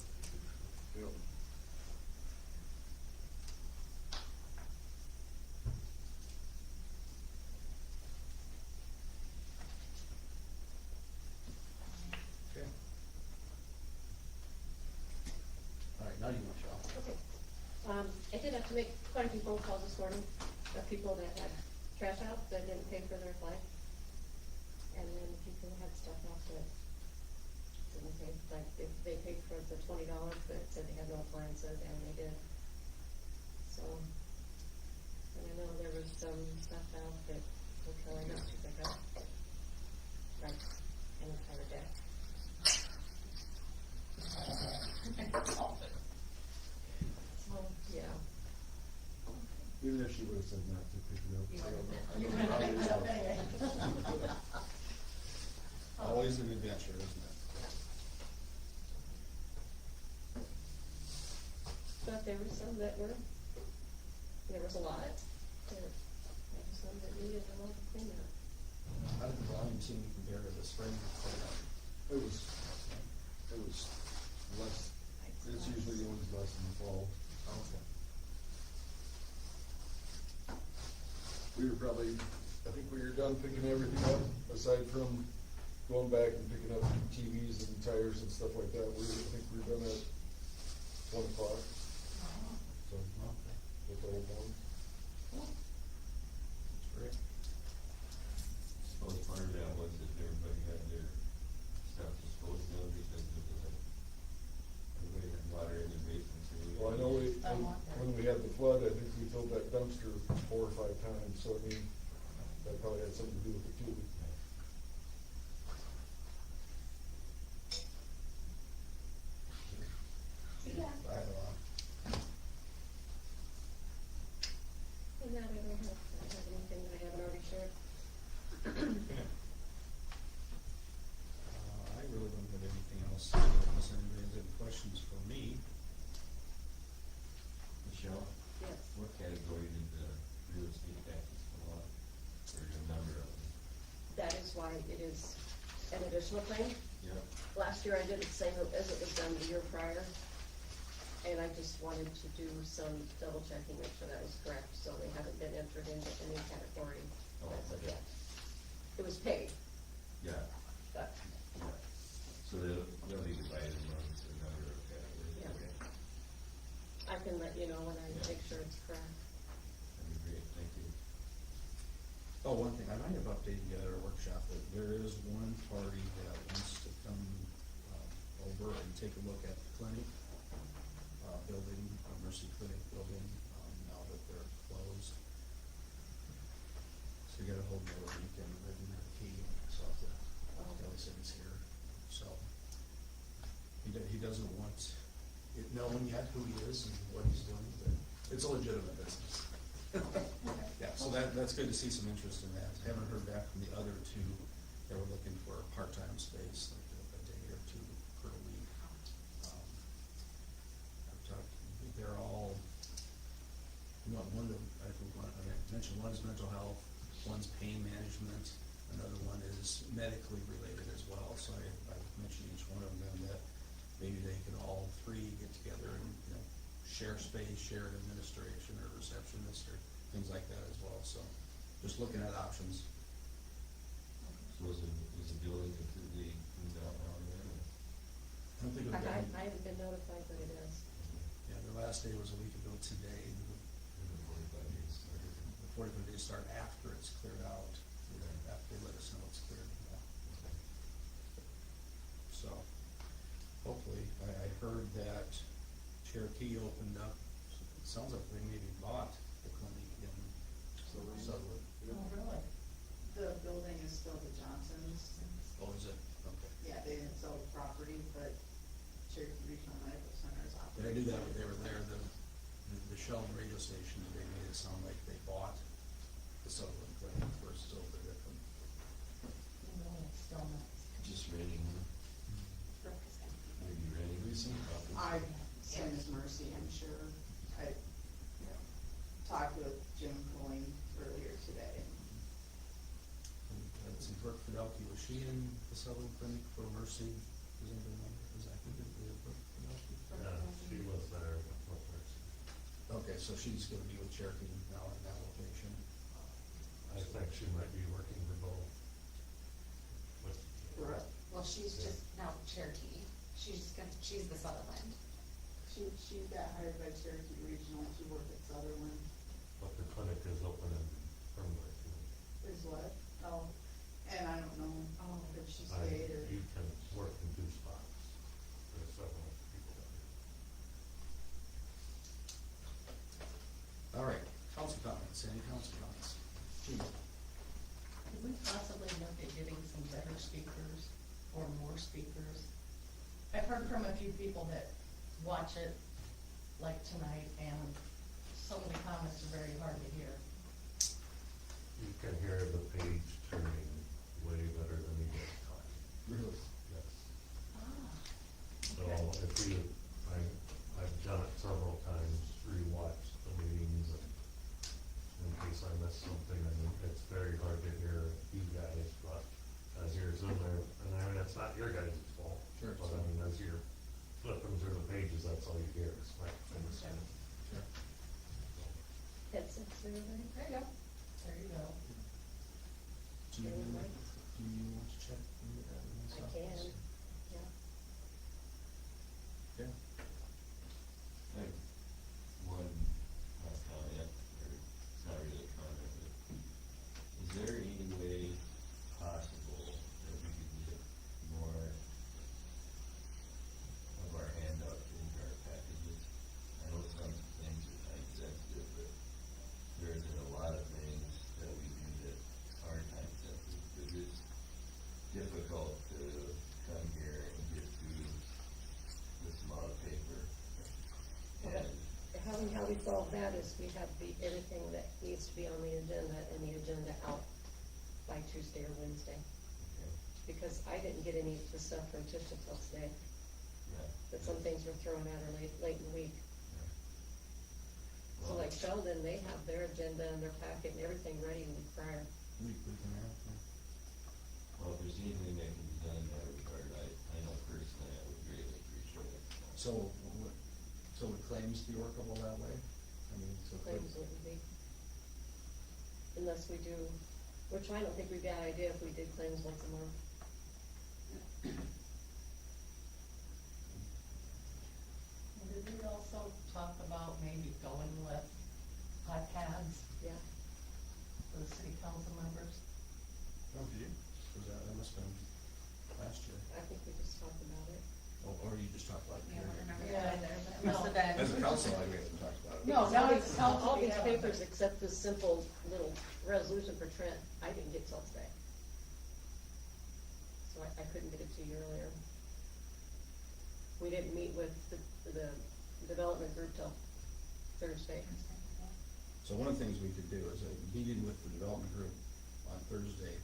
Yep. okay. All right, now you want to show. Okay. I did have to make quite a few phone calls this morning of people that had trash out that didn't pay for their flag. And then people had stuff out that didn't pay, like, if they paid for the $20, but it said they had no appliances, and they did. So, and I know there was some stuff out that we're telling us to pick up. Right, and it's kind of dead. So, yeah. Even if she would've said not to pick it up. You I don't know. I You're don't know gonna how pick they it up do it. anyway. Always an adventure, isn't it? But there were some that were, there was a lot, there were some that needed a lot of cleanup. How did the volume seem to compare to the spring cleanup? It was less, it's usually always less in the fall. Okay. We were probably, I think we were done picking everything up, aside from going back and picking up TVs and tires and stuff like that. I think we were done at 1 o'clock, so, Okay. with the whole one. That's great. Well, part of that was that everybody had their stuff disposed of because of the, everybody had water in their basement too. Well, I know I want that. when we had the flood, I think we filled that dumpster 4 or 5 times, so I mean, that probably had something to do with it too. Yeah. And that I don't have anything that I haven't already shared. I really don't have anything else, unless anybody has any questions for me. Michelle, Yes. what category did the real estate taxes come on? There's a number of them. That is why it is an additional claim. Yep. Last year I did it the same as it was done the year prior. And I just wanted to do some double checking, make sure that was correct, so they haven't been entered into any category Oh, as of okay. yet. It was paid, Yeah, but, yeah. So they'll be divided amongst a number of categories. Yeah. Okay. I can let you know when I make sure it's correct. That'd be great, thank you. Oh, one thing, I might have updated you at our workshop, that there is one party that wants to come, over and take a look at the clinic, building, Mercy Clinic building, now that they're closed. So you gotta hold me over the weekend, written key, so the Kelly said he's here, so. He doesn't want it known yet who he is and what he's doing, but it's a legitimate business. Yeah, so that's good to see some interest in that. Haven't heard back from the other two that were looking for a part-time space, like a day or two per week. I've talked, they're all, one of them, I mentioned one is mental health, one's pain management, another one is medically related as well. So I mentioned each one of them that maybe they could all three get together and, share space, share administration or receptionist or things like that as well. So just looking at options. So was the building completely moved out now then? I don't think it was I done. haven't been notified, but it is. Yeah, their last day was a week ago today. In the 45 days started? The 45 days start after it's cleared out, after they let us know it's cleared. Yeah. Okay. So hopefully, I heard that Cherokee opened up, it sounds like they maybe bought the clinic in Sutherland. Oh, really? The building is still the Johnsons. Oh, is it? Okay. Yeah, they didn't sell the property, but Cherokee Regional Medical Center is Did I operating. do that when they were there, the Sheldon radio station, they made it sound like they bought the Sutherland Clinic versus over there. No, it's still not. Just ready, Brooke is gonna be are you ready? Lisa? I, same as Mercy, I'm sure. I talked with Jim Coyne earlier today. Let's see, Brooke Fidelki, was she in the Sutherland Clinic for Mercy? Does anybody remember? Was that who did the Brooke Fidelki? Yeah, she was there with her. Okay, so she's gonna be with Cherokee now in that location. I think she might be working for both. Brooke, Well, she's just now Cherokee. She's the Sutherland. she got hired by Cherokee Regional to work at Sutherland. But the clinic is open in Fernwood. Is what? Oh, and I don't know if she stayed or. You can work in 2 spots. There's several people out here. All right, council comments, any council comments? Gina? Could we possibly look at getting some better speakers or more speakers? I've heard from a few people that watch it, like tonight, and some of the comments are very hard to hear. You can hear the page turning way better than you get talking. Really? Yes. Ah, So okay. if you, I've done it several times, rewatched the meetings and in case I missed something, I mean, it's very hard to hear you guys, but as you're in there, and I mean, it's not your guys' fault. Sure. But I mean, as you're flipping through the pages, that's all you hear, is like, Okay. Sure. Headsets there, right? There you go. There you go. Do you want to check? I can, yeah. Yeah. I have one comment, or it's not really a comment, but is there any way possible that we could get more of our handouts into our packages? I know some things are time sensitive, but there isn't a lot of things that we do that are time sensitive, because it's difficult to come here and get through this amount of paper. Well, And how we solve that is we have everything that needs to be on the agenda and the agenda out by Tuesday or Wednesday. Because I didn't get any of the stuff from Tish until today, yeah. but some things were thrown at her late in the week. So Well, like Sheldon, they have their agenda and their packet and everything ready a week prior. We can have, Well, if there's anything that can be done in that regard, I know personally I would greatly appreciate it. so, would claims be workable that way? I mean, so. Claims wouldn't be. Unless we do, which I don't think we'd be an idea if we did claims once a month. And did we also talk about maybe going with iPads Yeah. for the city council members? Oh, did you? Was that must have been last year, I think we just talked about it. or you just talked about it? I don't remember Yeah. that either, but it must have been. As a council, I haven't talked about it. No, now it's council. All these we have- papers except this simple little resolution for Trent, I didn't get till today. So I couldn't get it to you earlier. We didn't meet with the development group till Thursday. So one of the things we could do is a meeting with the development group on Thursday.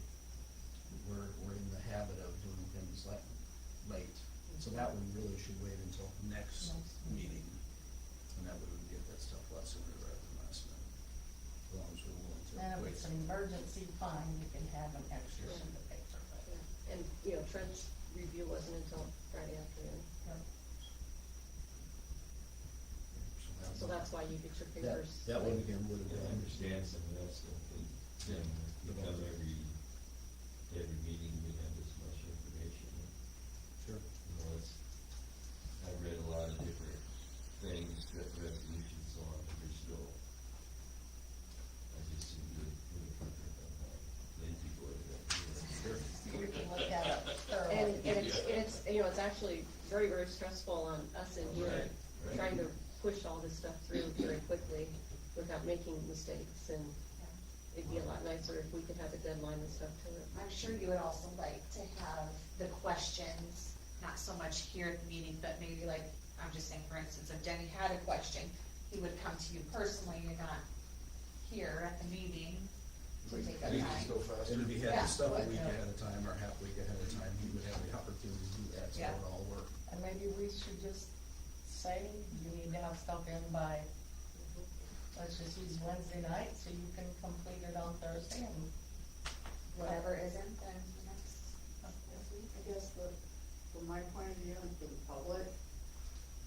We're in the habit of doing things like late, so that one really should wait until next meeting. And that way we can get that stuff less sooner rather than last minute, as long as we're willing to And if wait. it's an emergency fine, you can have an extra sheet of paper, but. Yeah. And, Trent's review wasn't until Friday afternoon, so that's why you get your papers. That one again would have I been. understand some of that stuff, but then because every meeting we have this much information. Sure. You know, I've read a lot of different things, resolutions, so on, but there's still, I just seem to really comfort on lazy boy that. We can look at it thoroughly. And it's, it's actually very, very stressful on us in here, Right. trying to push all this stuff through very quickly without making mistakes, and it'd be a lot nicer if we could have a deadline and stuff to it. I'm sure you would also like to have the questions, not so much here at the meeting, but maybe like, I'm just saying, for instance, if Denny had a question, he would come to you personally and not here at the meeting. to take I that think time. it's go faster. And if he had Yeah, the stuff a but, week yeah. ahead of time or half week ahead of time, he would have the opportunity to do that, so it Yeah. would all work. And maybe we should just say, you need to have stuff in by, let's just use Wednesday night, so you can complete it on Thursday and. Whatever isn't, then the next week. I guess from my point of view and for the public,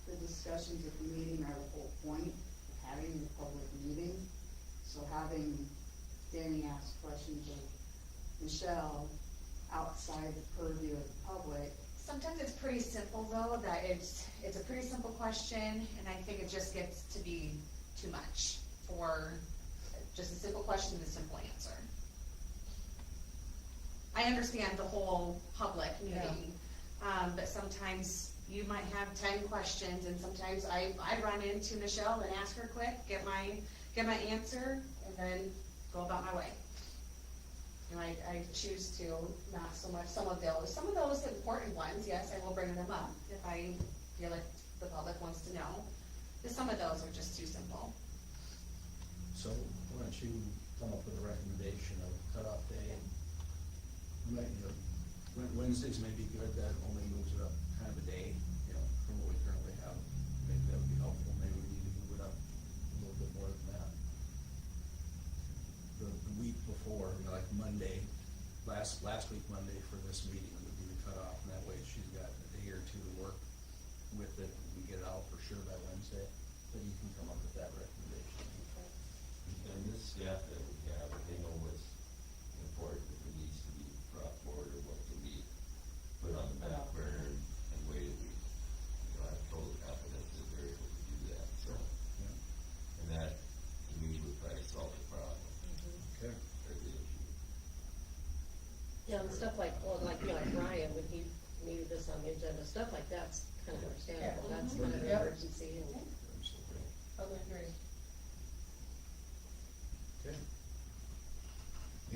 the discussions at the meeting are the whole point of having the public meeting. So having Danny ask questions of Michelle outside the purview of the public. Sometimes it's pretty simple though, that it's a pretty simple question, and I think it just gets to be too much for just a simple question and a simple answer. I understand the whole public meeting, but sometimes you might have 10 questions, and sometimes I run into Michelle and ask her quick, get my answer, and then go about my way. And I choose to not so much, some of those important ones, yes, I will bring them up if I feel like the public wants to know. But some of those are just too simple. So why don't you come up with a recommendation of cutoff day? Wednesdays may be good, that only moves it up kind of a day, from what we currently have. Maybe that would be helpful, maybe we need to move it up a little bit more than that. The week before, like Monday, last week Monday for this meeting would be the cutoff, and that way she's got a day or two to work with it, and we get it out for sure by Wednesday, then you can come up with that recommendation. And this staff that we have, they know what's important, if it needs to be brought forward, or what can be put on the back burner and waited. I have total confidence that they're able to do that, so. Yeah. And that, to me, would probably solve the problem, Okay. or the issue. Yeah, and stuff like, like Ryan, when he needed this on the agenda, stuff like that's kind of understandable, Yeah. that's kind of an Yeah. emergency and. Absolutely. Totally agree. Okay.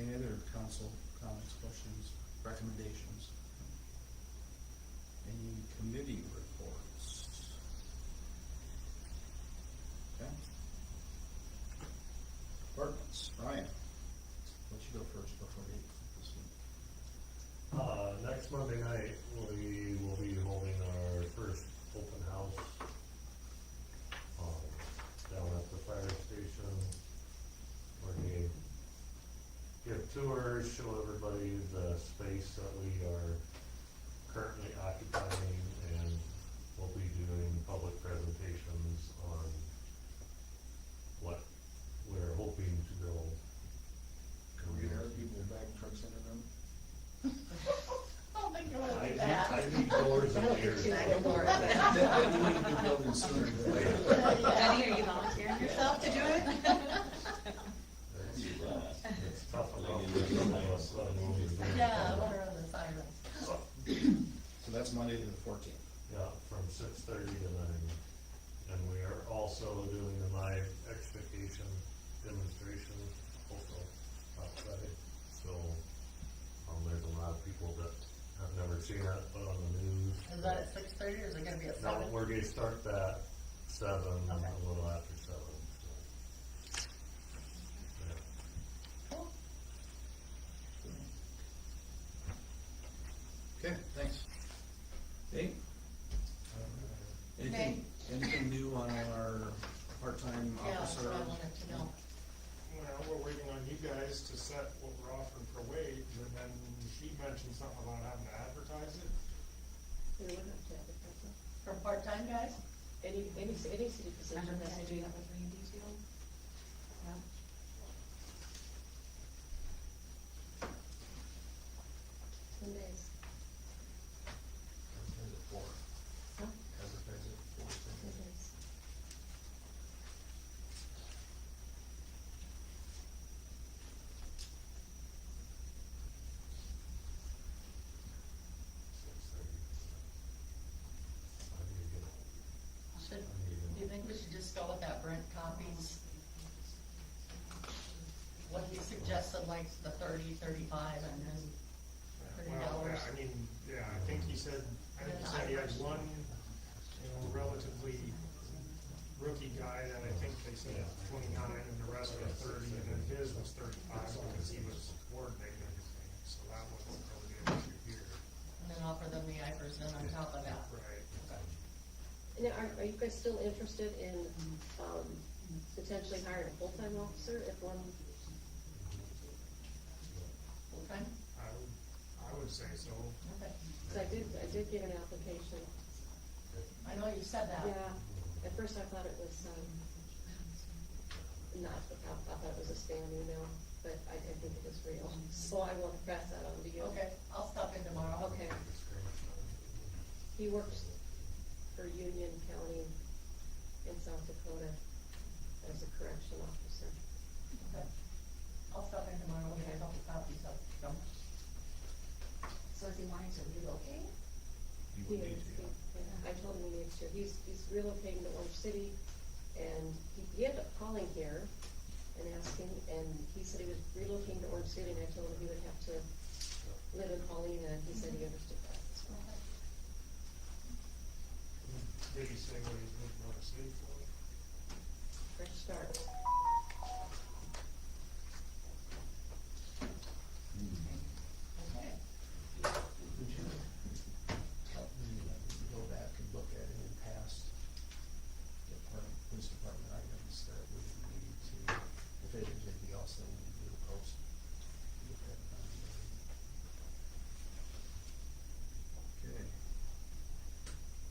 Any other council comments, questions, recommendations? Any committee reports? Okay. Departments, Ryan, let you go first before we this week. Next Monday night, we will be holding our first open house, down at the fire station. We're gonna give tours, show everybody the space that we are currently occupying, and we'll be doing public presentations on what we're hoping to build. Can we get our people back trucks into them? I don't think you're gonna I do that. need doors and ears. You need to be building sooner than later. Jenny, are you volunteering yourself to do it? It's tough enough for some of us, let alone these big Yeah, ones. what are the sirens? So that's Monday to the 14th. Yeah, from 6:30 to 9. And we are also doing a live excavation demonstration also outside. So, there's a lot of people that have never seen it, but on the news. Is that at 6:30 or is it gonna be at No, 7? we're gonna start that 7, Okay. a little after 7, so. Yeah. Cool. Okay, thanks. Dave? Anything new on our part-time Yeah, that's officer? what I wanted to know. Well, we're waiting on you guys to set what we're offering for wage, and then she mentioned something about having to advertise it. We would have to advertise that. For part-time guys? Any city position Remember has that to I do do that with Randy too? Yeah. 10 days. Advertise it for. Huh? Advertise it for. 10 days. Should, do you think we should just go with that Brent copies? What he suggested, like the 30, 35, and then Well, $30. yeah, I mean, yeah, I think he said he had one, relatively rookie guy that I think they said 29, and the rest were 30, and then his was 35, because he Now, are you guys still interested in, potentially hiring a full-time officer if one, Full-time? I would say so. Okay. cause I did get an application. I know you said that. Yeah, at first I thought it was, not, I thought it was a spam email, but I think it was real, so I will pass that on to you. Okay, I'll stop in tomorrow. Okay. He works for Union County in South Dakota as a correction officer. Okay. I'll stop in tomorrow and get a couple copies of them. So is he wanting to relocate? You He would need is, to. I told him he needs to, he's relocating to Orange City, and he ended up calling here and asking, and he said he was relocating to Orange City, and I told him he would have to live in Paulina, and he said he understood that, so. Did he say what he's moving on to city for? Fresh start. Okay. Would you help me go back and look at any past police department items that we need to, if there's anything else that we need to post? Look at that. Okay.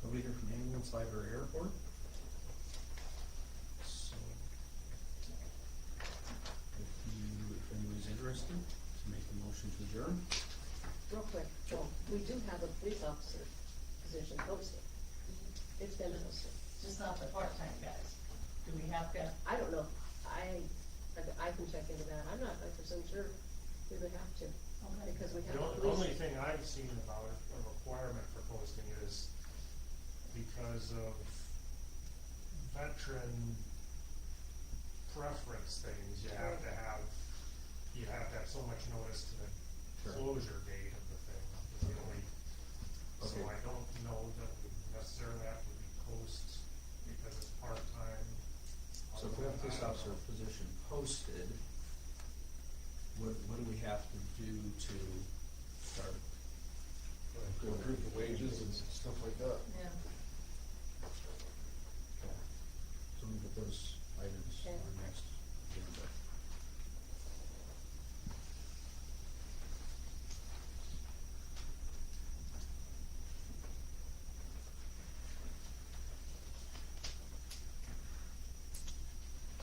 Nobody here from ambulance, library, airport? So, if anybody's interested, to make a motion to adjourn? Real quick, well, we do have a police officer position posted. It's been posted. Just not the part-time guys. Do we have to? I don't know, I can check into that, I'm not 100% sure we would have to, Okay. because we have The a only police. thing I've seen about a requirement for posting is because of veteran preference things, you have to have so much notice to the Sure. closure date of the thing, is the only, so Okay. I don't know that we necessarily have to post because it's part-time. So if we have a police officer position posted, what do we have to do to start? To improve the wages and stuff like that. Yeah. So we put those items Okay. on next agenda.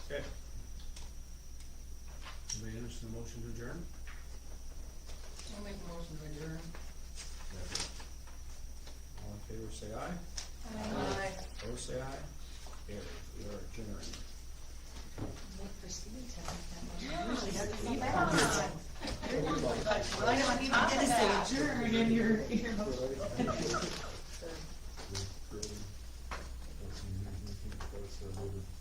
Okay. Anybody interested in the motion to adjourn? I'll make a motion to adjourn. All in favor, say aye. Aye. Opposed, say aye. Carried. We are adjourned. Look for Steve to Yeah. usually doesn't see Yeah. that. Well, I don't even I'm get gonna that. say adjourn in your So, That's